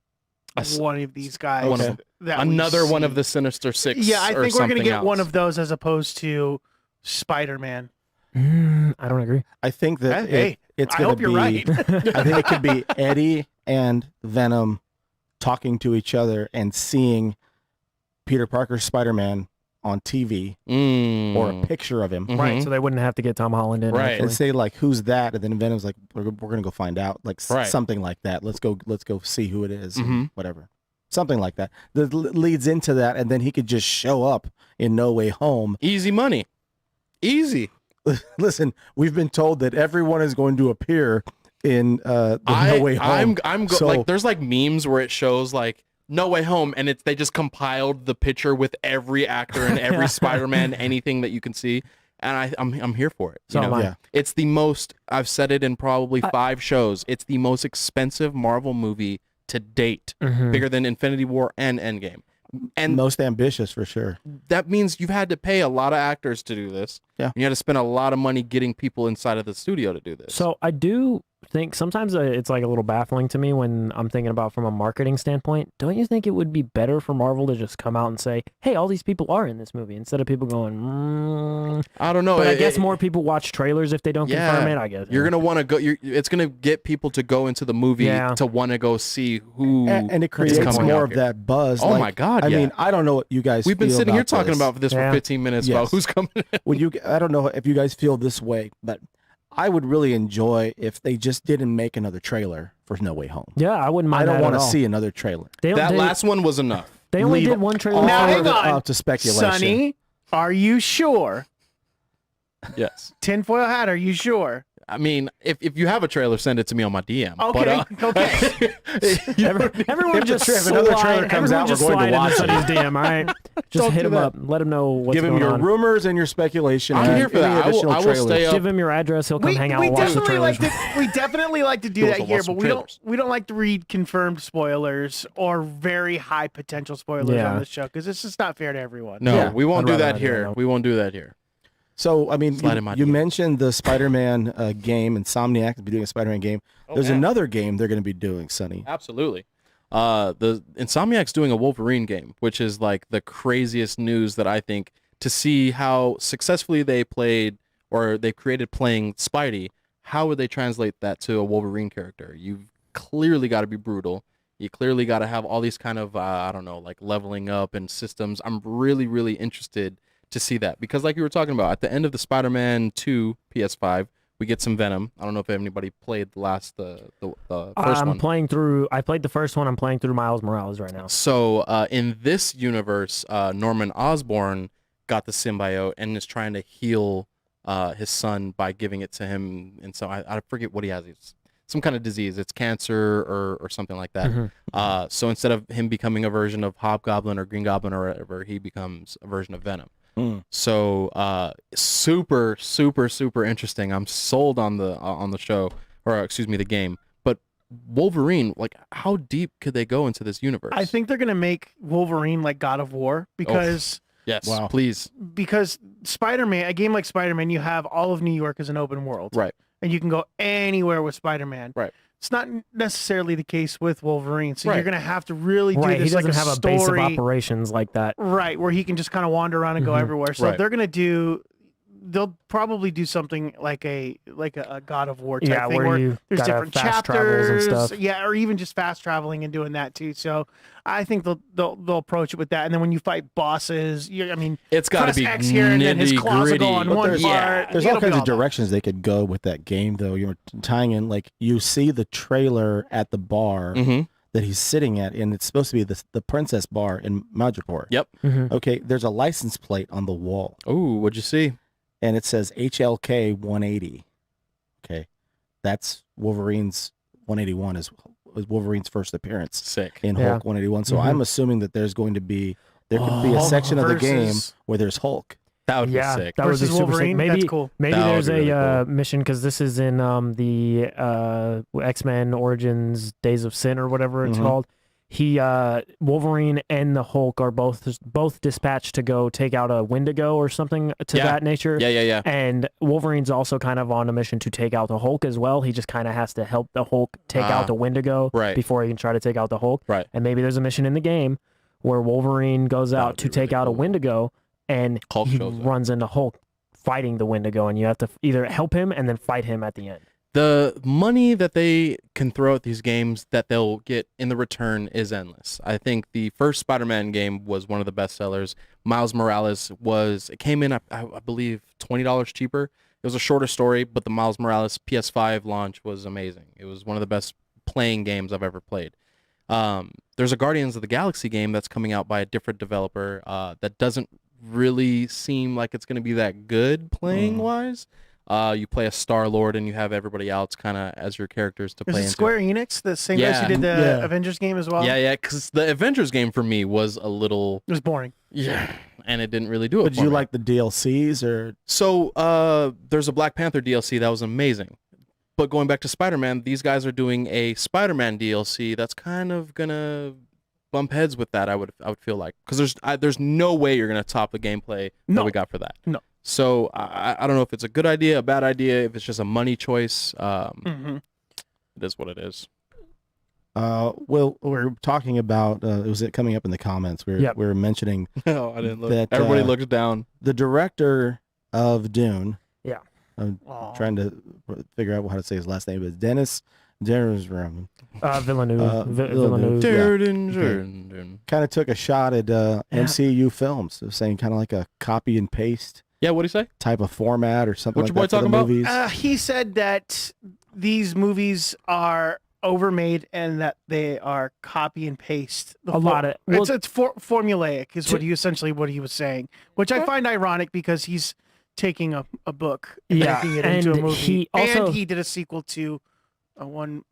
one of these guys. One of- that we Another one see. of the Sinister Six. Yeah, I or think we're going to something get else. one of those as opposed to Spider-Man. I don't agree. I think that Hey, it's I going hope to you're be. right. I think it could be Eddie and Venom talking to each other and seeing Peter Parker's Spider-Man on TV or a picture of him. Right, so they wouldn't have to get Tom Holland in. Right. And actually. say like, "Who's that?" And then Venom's like, "We're gonna go find out." Like Right. something like that. Let's go see who it is. Mhm. Whatever, something like that. That leads into that, and then he could just show up in No Way Home. Easy money. Easy. Listen, we've been told that everyone is going to appear in the No Way Home. So- like there's like memes where it shows like No Way Home, and they just compiled the picture with every actor and every Spider-Man, anything that you can see, and I'm here for it. So am I. Yeah. It's the most, I've said it in probably 5 shows. It's the most expensive Marvel movie to date, bigger than Infinity War and Endgame. And most ambitious for sure. that means you've had to pay a lot of actors to do this. Yeah. And you had to spend a lot of money getting people inside of the studio to do this. So I do think sometimes it's like a little baffling to me when I'm thinking about from a marketing standpoint. Don't you think it would be better for Marvel to just come out and say, "Hey, all these people are in this movie," instead of people going, I don't know. But I guess more people watch trailers if they don't confirm it. I guess You're gonna want to go. It's gonna get people to go into the movie to want to go see who. And it is creates coming more out of here. that buzz. Oh like, my God! I yeah. mean, I don't know what you guys. We've been feel sitting here about talking this. about this for 15 minutes about Yes. who's coming. I don't know if you guys feel this way, but I would really enjoy if they just didn't make another trailer for No Way Home. Yeah, I wouldn't mind. I don't want to see another trailer. That last one was enough. They only Leave did one trailer. all Now, of hang it on. up to speculation. Sonny, are you sure? Yes. Tinfoil hat, are you sure? I mean, if you have a trailer, send it to me on my DM. Okay, okay. Everyone just if another trailer comes out, we're going to watch it. His DM, all right? Just Don't hit do him that. up. Let him know what's Give him going your on. rumors and your speculation. I'm and here for any that. I will additional stay trailers. up. Give him your address. He'll come hang out and watch the trailers. We definitely like to do He'll that also here, watch but some we trailers. don't like to read confirmed spoilers or very high potential spoilers Yeah. on this show because it's just not fair to everyone. No, Yeah. we won't I'd do rather that not do here. that. We won't do that here. So, I mean, Slide in my you DM. mentioned the Spider-Man game. Insomniac will be doing a Spider-Man game. There's yeah. another game they're going to be doing, Sonny. Absolutely. The Insomniac's doing a Wolverine game, which is like the craziest news that I think, to see how successfully they played or they created playing Spidey. How would they translate that to a Wolverine character? You've clearly got to be brutal. You clearly got to have all these kind of, I don't know, like leveling up and systems. I'm really, really interested to see that, because like you were talking about, at the end of the Spider-Man 2 PS5, we get some Venom. I don't know if anybody played the first one. I played the first one. I'm playing through Miles Morales right now. So in this universe, Norman Osborn got the symbiote and is trying to heal his son by giving it to him. And so I forget what he has. It's some kind of disease. It's cancer or something like that. Mm-hmm. So instead of him becoming a version of Hobgoblin or Green Goblin or whatever, he becomes a version of Venom. So super, super, super interesting. I'm sold on the show, or excuse me, the game. But Wolverine, like, how deep could they go into this universe? I think they're gonna make Wolverine like God of War, because yes, Wow. please, because Spider-Man, a game like Spider-Man, you have all of New York as an open world, right? And you can go anywhere with Spider-Man, Right. It's not necessarily the case with Wolverine, so Right. you're gonna have to really do Right, this he doesn't like a have a story, base of operations like that. right, where he can just kind of wander around and go Mhm. everywhere. So Right. they're gonna do. They'll probably do something like a God of War type thing, where you there's gotta different fast travels chapters, and stuff. yeah, or even just fast traveling and doing that too. So I think they'll approach it with that. And then when you fight bosses, It's got to press be X here and then his claws will go on nitty-gritty. one there's- part. There's It'll all be kinds of that. directions they could go with that game, though. You're tying in, like, you see the trailer at the bar Mhm. that he's sitting at, and it's supposed to be the Princess Bar in Madripoor. Yep. Mhm. Okay, there's a license plate on the wall, Oh, what'd you see? and it says HLK 180. Okay, that's Wolverine's 181 is Wolverine's first appearance Sick. in Yeah. Hulk 181. So Mhm. I'm assuming that there could be a Hulk section of the game versus- where there's Hulk. That would Yeah, be sick. that would be versus super sick. Wolverine. Maybe That's cool. maybe That would there's be a really cool. mission, because this is in the X-Men Origins Days of Sin or whatever it's Mhm. called. Wolverine and the Hulk are both dispatched to go take out a Wendigo or something to Yeah. that nature. Yeah. And Wolverine's also kind of on a mission to take out the Hulk as well. He just kind of has to help the Hulk take out the Wendigo right. before he can try to take out the Hulk. Right. And maybe there's a mission in the game where Wolverine goes That out would to be take really out a cool. Wendigo, and Hulk he shows up. runs into Hulk fighting the Wendigo, and you have to either help him and then fight him at the end. The money that they can throw at these games that they'll get in the return is endless. I think the first Spider-Man game was one of the best sellers. Miles Morales it came in, I believe, $20 cheaper. It was a shorter story, but the Miles Morales PS5 launch was amazing. It was one of the best playing games I've ever played. There's a Guardians of the Galaxy game that's coming out by a different developer that doesn't really seem like it's going to be that good playing-wise. You play a Star-Lord and you have everybody else kind of as your characters to play Is it into. Square Enix, the same guys who did the Yeah. Avengers game as well? Yeah, because the Avengers game for me was a little, It was boring. and it didn't really do it But for did you me. like the DLCs or? So there's a Black Panther DLC that was amazing. But going back to Spider-Man, these guys are doing a Spider-Man DLC that's kind of gonna bump heads with that. I would feel like, because there's no way you're gonna top the gameplay that No. we got for that. No. So I don't know if it's a good idea, a bad idea, if it's just a money choice. Mhm. It is what it is. Well, we're talking about it was coming up in the comments. We were mentioning No, I didn't look. That, Everybody uh, looks down. the director of Dune. Yeah. I'm Aw. trying to figure out how to say his last name. It's Dennis Villeneuve. Villeneuve. Villeneuve. Villeneuve. Kind of took a shot at MCU films, saying kind of like a copy and paste Yeah, what do you say? type of format or something What like your boy that for the talking about? movies. He said that these movies are overmade and that they are copy and paste. A lot of- it's formulaic is what he was saying, which I find ironic because he's taking a book and Yeah, making it into a and movie. he also- and he did a sequel to one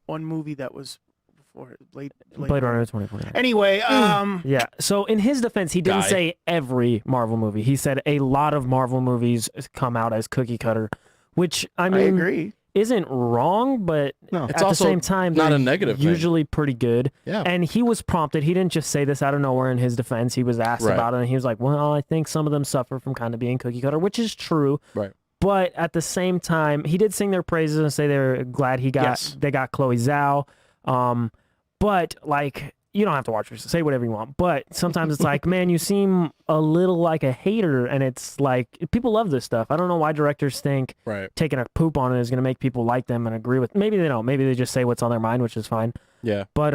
movie that was before late Blade Runner 2049. Anyway, Yeah. So in his defense, he didn't Guy. say every Marvel movie. He said a lot of Marvel movies come out as cookie cutter, which I I mean agree. isn't wrong, but No. It's at the also same time, not they're a negative thing. usually pretty good. Yeah. And he was prompted. He didn't just say this out of nowhere in his defense. He was asked Right. about it, and he was like, "Well, I think some of them suffer from kind of being cookie cutter," which is true. Right. But at the same time, he did sing their praises and say they're glad Yes. they got Chloe Zhao. But like, you don't have to watch it. Say whatever you want. But sometimes it's like, man, you seem a little like a hater, and it's like people love this stuff. I don't know why directors think taking a poop on it is going to make people like them and agree with. Maybe they don't. Maybe they just say what's on their mind, which is fine. Yeah. But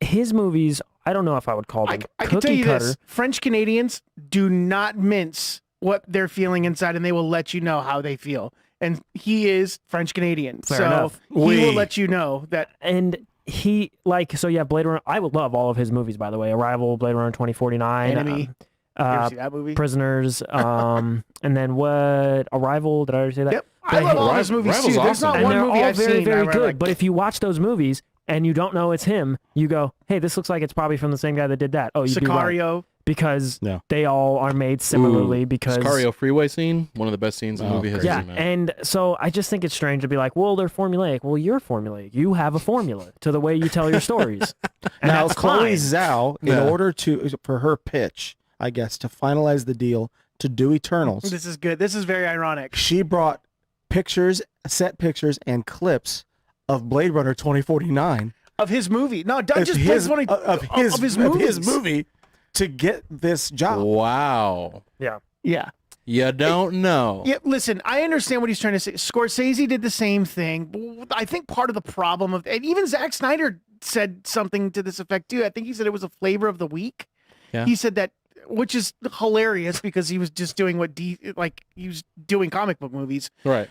his movies, I don't know if I would call them I can tell cookie you cutter. this: French Canadians do not mince what they're feeling inside, and they will let you know how they feel. And he is French Canadian, Fair so enough. he will let you know that. And he so yeah, Blade Runner. I would love all of his movies, by the way. Arrival, Blade Runner 2049, Enemy. You ever see that movie? Prisoners, and then what? Arrival. Did I already say that? Yep. I love all his movies too. There's not and one they're movie all I've very, seen very where I'm good. like, But if you watch those movies and you don't know it's him, you go, "Hey, this looks like it's probably from the same guy that did that." Oh, you'd be right. Sicario. Because they all are made similarly. Because Sicario freeway scene, one of the best scenes in movie history. Yeah, man. and so I just think it's strange to be like, well, they're formulaic. Well, you're formulaic. You have a formula to the way you tell your stories. And Now, that's Chloe fine. Zhao, in order for her pitch, I guess, to finalize the deal to do Eternals, This is good. This is very ironic. she brought pictures, set pictures, and clips of Blade Runner 2049 Of his movie. No, not just his, Blade Runner, of his movies. movie to get this job. Wow. Yeah. Yeah. You don't know. Yeah, listen, I understand what he's trying to say. Scorsese did the same thing. I think part of the problem of, and even Zack Snyder said something to this effect too. I think he said it was a flavor of the week. Yeah. He said that, which is hilarious because he was just doing he was doing comic book movies. Right.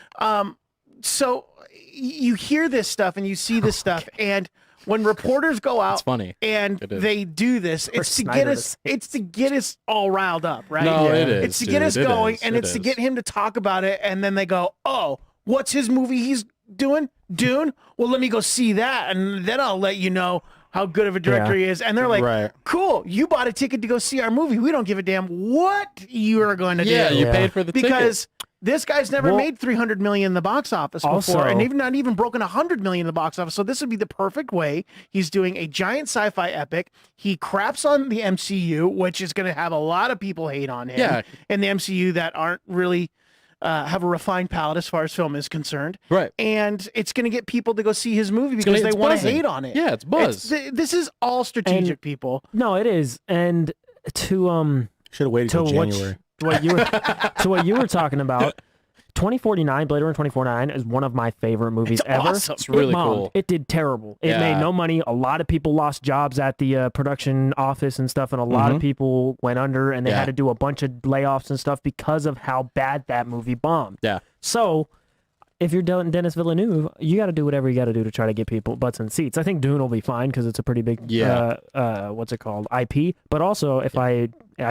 So you hear this stuff and you see this stuff, and when reporters go out It's funny. and It is. they do this, it's to get us all riled up, right? No, it is. It's to get dude. us It going, is. and It it's to is. get him to talk about it, and then they go, "Oh, what's his movie he's doing? Dune? Well, let me go see that, and then I'll let you know how good of a director he is." And they're like, Right. "Cool, you bought a ticket to go see our movie. We don't give a damn what you are going to do." Yeah, you paid for the because ticket. this guy's never made 300 million in the box office before, and even not even broken 100 million in the box office. So this would be the perfect way. He's doing a giant sci-fi epic. He craps on the MCU, which is going to have a lot of people hate on him. Yeah. In the MCU that aren't really have a refined palate as far as film is concerned. Right. And it's going to get people to go see his movie because they it's want to buzzing. hate on it. Yeah, it's buzz. This is all strategic, And- people. No, it is. And to Should have waited to till January. what you were to what you were talking about. 2049, Blade Runner 2049 is one of my favorite movies It's ever. awesome. It's really It bombed. cool. It did terrible. It Yeah. made no money. A lot of people lost jobs at the production office and stuff, and a lot of people went under, and they Yeah. had to do a bunch of layoffs and stuff because of how bad that movie bombed. Yeah. So, if you're Dennis Villeneuve, you got to do whatever you got to do to try to get people butts in seats. I think Dune will be fine because it's a pretty big, what's it called, IP. But also, if I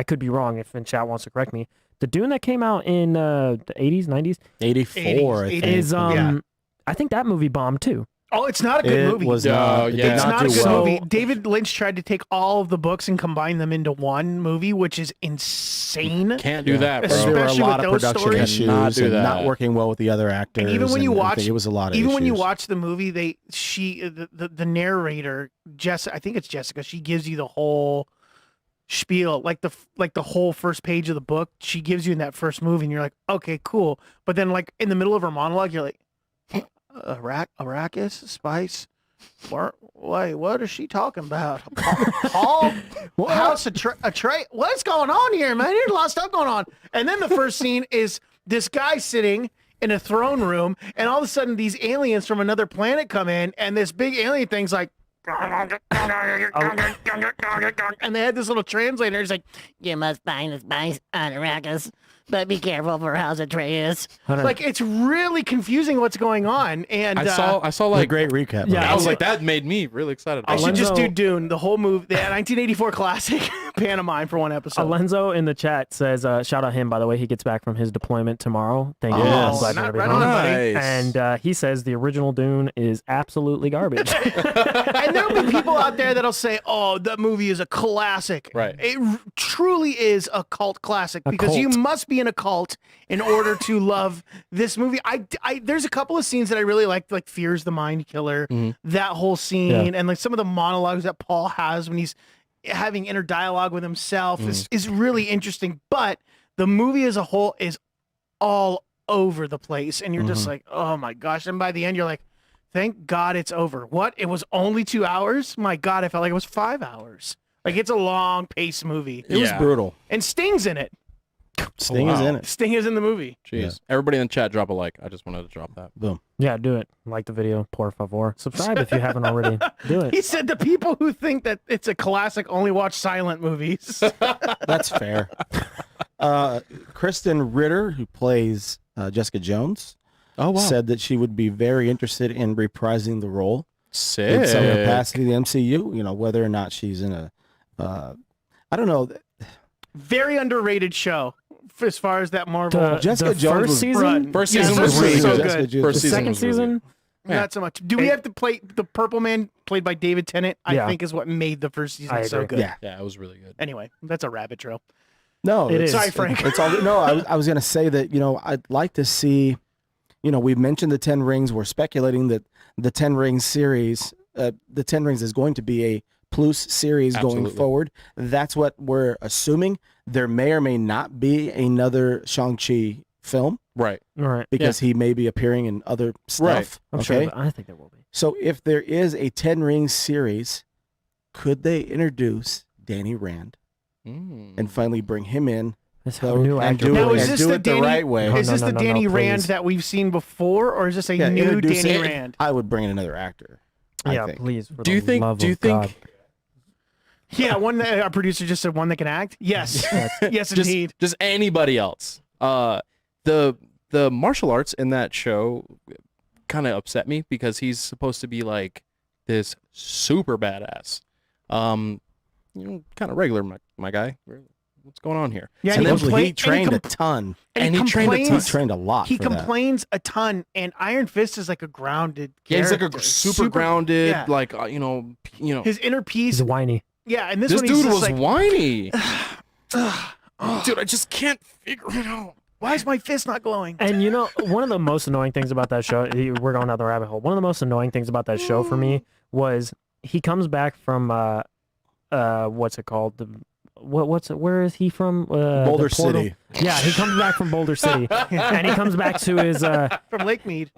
could be wrong, if in chat wants to correct me, the Dune that came out in the 80s, 90s 84, I think. is Yeah. I think that movie bombed too. Oh, it's not a good It movie. was No, not. It yeah. did It's not not a do good well. movie. David Lynch tried to take all of the books and combine them into one movie, which is insane. Can't do that, bro. Especially There were a lot with of those production stories. issues Cannot do and not that. working well with the other actors. And even when you watch, everything. it was a lot of even issues. when you watch the movie, the narrator, I think it's Jessica. She gives you the whole spiel, like the whole first page of the book. She gives you in that first movie, and you're like, okay, cool. But then, like in the middle of her monologue, you're like, arrakis, spice. What is she talking about? Paul, House of Trey. What's going on here, man? There's a lot of stuff going on. And then the first scene is this guy sitting in a throne room, and all of a sudden these aliens from another planet come in, and this big alien thing's like, and they had this little translator. It's like, you must find the spice on Arrakis, but be careful for House of Atreus. Like, it's really confusing what's going on. And I saw It was a like great recap. Yeah, I was like, that made me really excited. I should just do Alenzo- Dune, the whole movie, the 1984 classic pantomime for one episode. Alenzo in the chat says, shout out him, by the way. He gets back from his deployment tomorrow. Thank you. Oh, I'm glad you're right home. on, buddy. Nice. And he says the original Dune is absolutely garbage. And there'll be people out there that'll say, "Oh, that movie is a classic." Right. It truly is a cult classic because cult. you must be in a cult in order to love this movie. There's a couple of scenes that I really like Fear's the Mind Killer, that whole scene, and like some of the monologues that Paul has when he's having inner dialogue with himself is really interesting. But the movie as a whole is all over the place, and you're just like, oh my gosh. And by the end, you're like, Thank God it's over. What? It was only 2 hours? My God, I felt like it was 5 hours. Like, it's a long pace movie. It was brutal. And Sting's in it. Sting is in it. Sting is in the movie. Jeez. Yeah. Everybody in the chat, drop a like. I just wanted to drop that. Boom. Yeah, do it. Like the video, por favor. Subscribe if you haven't already. Do it. He said the people who think that it's a classic only watch silent movies. That's fair. Kristen Ritter, who plays Jessica Jones, said that she would be very interested in reprising the role Sick. in some capacity in the MCU. You know, whether or not she's in a, I don't know. Very underrated show as far as that Marvel. Jessica the Jones first was season? First Yeah, season first was really season good. so Jessica good. Jones First was- season Second was really season? Yeah. Not so much. Do we have to play the Purple Man played by David Tennant? I Yeah. think is what made the first season I so agree. good. Yeah. Yeah, it was really good. Anyway, that's a rabbit trail. No, It it's- is. Sorry, Frank. It's all no. I was going to say that I'd like to see. We mentioned the 10 Rings. We're speculating that the 10 Rings series, the 10 Rings is going to be a plus series going Absolutely. forward. That's what we're assuming. There may or may not be another Shang-Chi film Right. All right. because he may be appearing in other stuff. Right. I'm okay. sure. I think there will be. So if there is a 10 Rings series, could they introduce Danny Rand Mm. and finally bring him in? Let's So- have a new and actor. do Now, it, is and this do the it Danny- the right way. No, Is this no, the no, Danny no, Rand please. that we've seen before, or is this a Yeah, new introduce Danny it. Rand? I would bring in another actor. I Yeah, think. please. For Do you the think? love Do you of think? God. Yeah, one that our producer just said one that can act. Yes, yes, Just, indeed. just anybody else. The martial arts in that show kind of upset me because he's supposed to be like this super badass. Kind of regular, my guy. What's going on here? Yeah, And then Supposedly he trained a ton. and he trained a He ton. trained a lot. He for that. complains a ton, and Iron Fist is like a grounded. Yeah, he's like character. a super grounded, yeah. like His inner peace. He's whiny. Yeah, and this This one he's dude just was like, whiny. Dude, I just can't figure it out. why is my fist not glowing? And one of the most annoying things about that show, we're going down the rabbit hole. One of the most annoying things about that show for me was he comes back from what's it called? Where is he from? Boulder the portal? City. Yeah, he comes back from Boulder City, and he comes back to his From Lake Mead.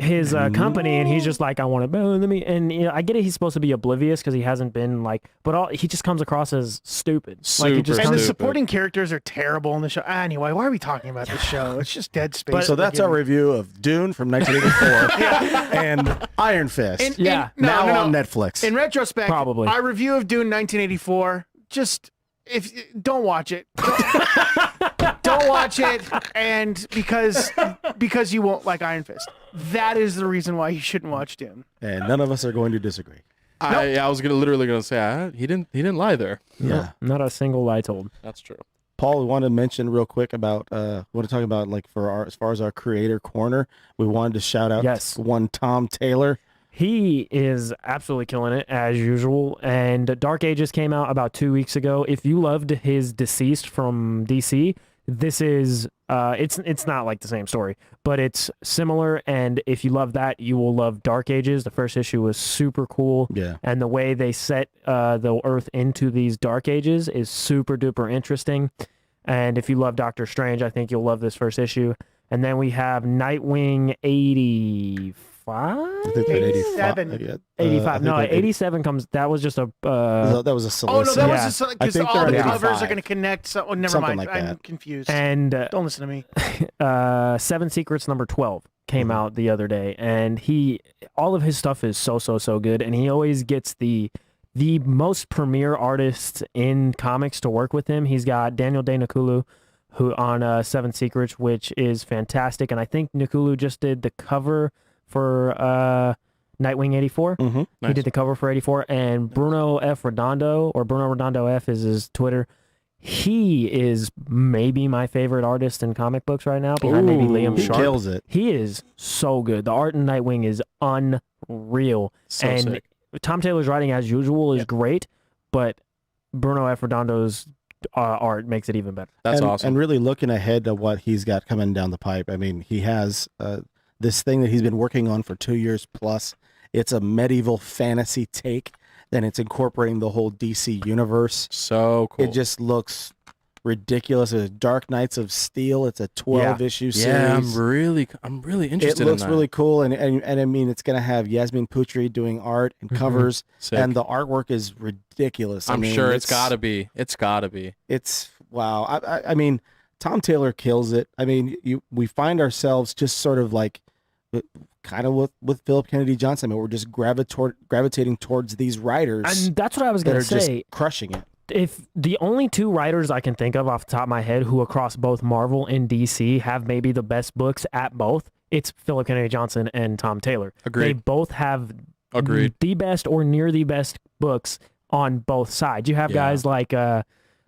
company, and he's just like, I want to, let me. And I get it, he's supposed to be oblivious because he hasn't been like, but he just comes across as stupid. Like he just Super And the comes, stupid. supporting characters are terrible in the show. Anyway, why are we talking about this show? It's just dead space. So that's our review of Dune from 1984 and Iron Fist. Yeah. Now on Netflix. In retrospect, Probably. our review of Dune 1984, just don't watch it. Don't watch it, and because you won't like Iron Fist. That is the reason why you shouldn't watch Dune. And none of us are going to disagree. I was literally gonna say he didn't lie there. Yeah. not a single lie told. That's true. Paul, we wanted to mention real quick about want to talk about like as far as our creator corner. We wanted to shout out Yes. one Tom Taylor. He is absolutely killing it as usual. And Dark Ages came out about 2 weeks ago. If you loved his Deceased from DC, this is it's not like the same story, but it's similar. And if you love that, you will love Dark Ages. The first issue was super cool. Yeah. And the way they set the Earth into these Dark Ages is super duper interesting. And if you love Doctor Strange, I think you'll love this first issue. And then we have Nightwing 85. I think they're 87. 85. 85. No, 87 comes. That was just a. That was a Oh no, solicit. that Yeah. was just I because think all they're the at covers 85. are going to connect. So never Something mind. like I'm that. confused. and Don't listen to me. Seven Secrets number 12 came out the other day, and all of his stuff is so good, and he always gets the most premier artists in comics to work with him. He's got Daniel Day Nakulu, who on Seven Secrets, which is fantastic, and I think Nakulu just did the cover for Nightwing 84. Mm-hmm. He Nice. did the cover for 84, and Bruno F. Redondo, or Bruno Redondo F is his Twitter. He is maybe my favorite artist in comic books right now, behind maybe Liam He Sharp. kills it. He is so good. The art in Nightwing is unreal. So and sick. Tom Taylor's writing, as usual, is great, but Bruno F. Redondo's art makes it even better. That's and, awesome. And really looking ahead to what he's got coming down the pipe. I mean, he has this thing that he's been working on for 2 years plus. It's a medieval fantasy take. Then it's incorporating the whole DC universe. So cool. It just looks ridiculous. It's Dark Knights of Steel. It's a 12-issue series. Yeah, I'm really interested in that. It looks really cool, and I mean, it's gonna have Yasmin Putri doing art and covers, Sick. and the artwork is ridiculous. I'm sure it's gotta be. It's gotta be. It's wow. I mean, Tom Taylor kills it. I mean, we find ourselves just sort of like, kind of with Philip Kennedy Johnson. I mean, we're just gravitating towards these writers, And that's what I was gonna that are say. just crushing it. If the only two writers I can think of off the top of my head who across both Marvel and DC have maybe the best books at both, it's Philip Kennedy Johnson and Tom Taylor. They Agreed. both have Agreed. the best or near the best books on both sides. You have guys like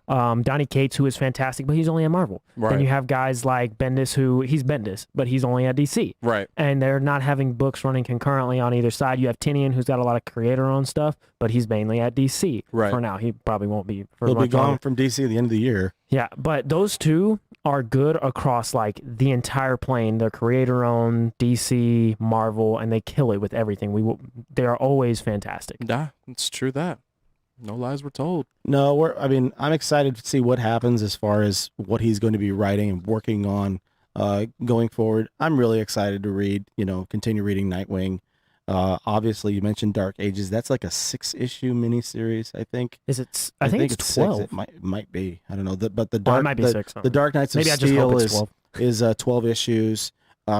Donny Cates, who is fantastic, but he's only at Marvel. Right. Then you have guys like Bendis, he's Bendis, but he's only at DC. Right. And they're not having books running concurrently on either side. You have Tinian, who's got a lot of creator-owned stuff, but he's mainly at DC Right. for now. He probably won't be for He'll be much gone longer. from DC at the end of the year. Yeah, but those two are good across like the entire plane. They're creator-owned, DC, Marvel, and they kill it with everything. They are always fantastic. Yeah, it's true that. No lies were told. No, I'm excited to see what happens as far as what he's going to be writing and working on going forward. I'm really excited to continue reading Nightwing. Obviously, you mentioned Dark Ages. That's like a 6-issue miniseries, I think. Is it? I think it's 12. 6. It might be. I don't know. But the It Dark, might be 6. the Dark Knights of Maybe I just hope Steel it's is 12 issues. He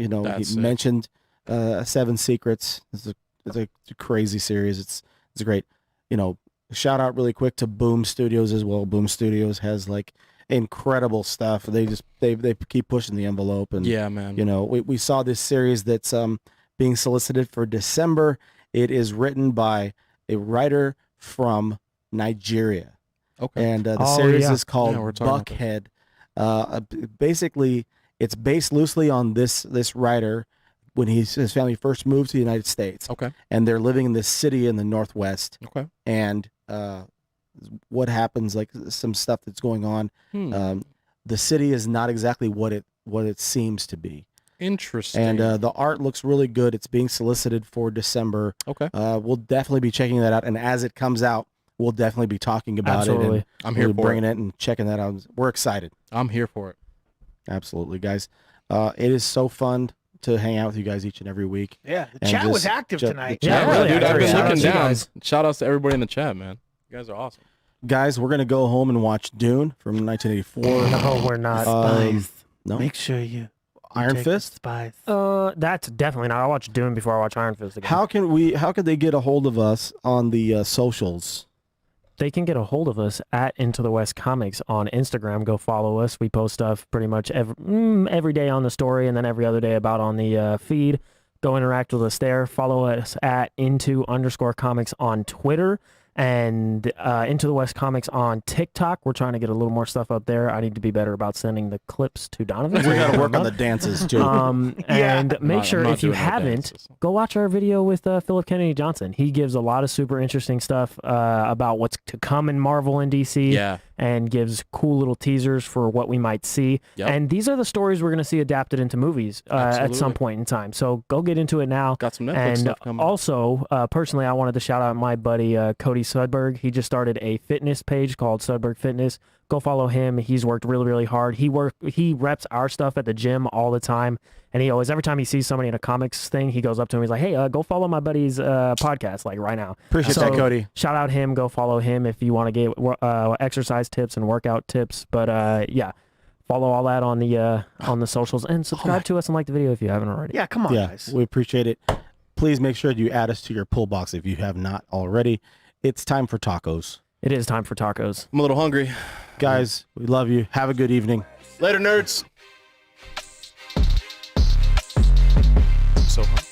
That's sick. mentioned 7 Secrets. It's a crazy series. It's great. Shout out really quick to Boom Studios as well. Boom Studios has like incredible stuff. They keep pushing the envelope, and Yeah, man. we saw this series that's being solicited for December. It is written by a writer from Nigeria, Okay. and the Oh, series yeah. is called Yeah, we're talking about Buckhead. Basically, it's based loosely on this writer when his family first moved to the United States, Okay. and they're living in this city in the Northwest, Okay. and what happens, like some stuff that's going on. The city is not exactly what it seems to be. Interesting. And the art looks really good. It's being solicited for December. Okay. We'll definitely be checking that out. And as it comes out, we'll definitely be talking about it. Absolutely. And I'm here we'll be for bringing it. it and checking that out. We're excited. I'm here for it. Absolutely, guys. It is so fun to hang out with you guys each and every week. Yeah, the And chat was just- active ju- tonight. the Yeah, chat- really, dude, I've been Shout out looking to you down. guys. Shout outs to everybody in the chat, man. You guys are awesome. Guys, we're going to go home and watch Dune from 1984. No, we're not. No? Make sure you Iron take the Fist? spice. That's definitely not. I'll watch Dune before I watch Iron Fist again. How could they get a hold of us on the socials? They can get a hold of us at Into the West Comics on Instagram. Go follow us. We post stuff pretty much every day on the story, and then every other day about on the feed. Go interact with us there. Follow us at Into_Comics on Twitter and Into the West Comics on TikTok. We're trying to get a little more stuff up there. I need to be better about sending the clips to Donovan. We got to work on the dances too. And make I'm sure not if you doing no haven't, dances. go watch our video with Philip Kennedy Johnson. He gives a lot of super interesting stuff about what's to come in Marvel and DC. Yeah. And gives cool little teasers for what we might see. Yep. And these are the stories we're going to see adapted into movies at some Absolutely. point in time. So go get into it now. Got some Netflix And stuff coming. also, personally, I wanted to shout out my buddy Cody Sudberg. He just started a fitness page called Sudberg Fitness. Go follow him. He's worked really, really hard. He reps our stuff at the gym all the time. And he always, every time he sees somebody in a comics thing, he goes up to him. He's like, hey, go follow my buddy's podcast, like right now. Appreciate that, Cody. Shout out him. Go follow him if you want to get exercise tips and workout tips. But yeah, follow all that on the socials and subscribe to us and like the video if you haven't already. Yeah, come on, Yeah, guys. we appreciate it. Please make sure you add us to your pull box if you have not already. It's time for tacos. It is time for tacos. I'm a little hungry. Guys, we love you. Have a good evening. Later, nerds. So hungry.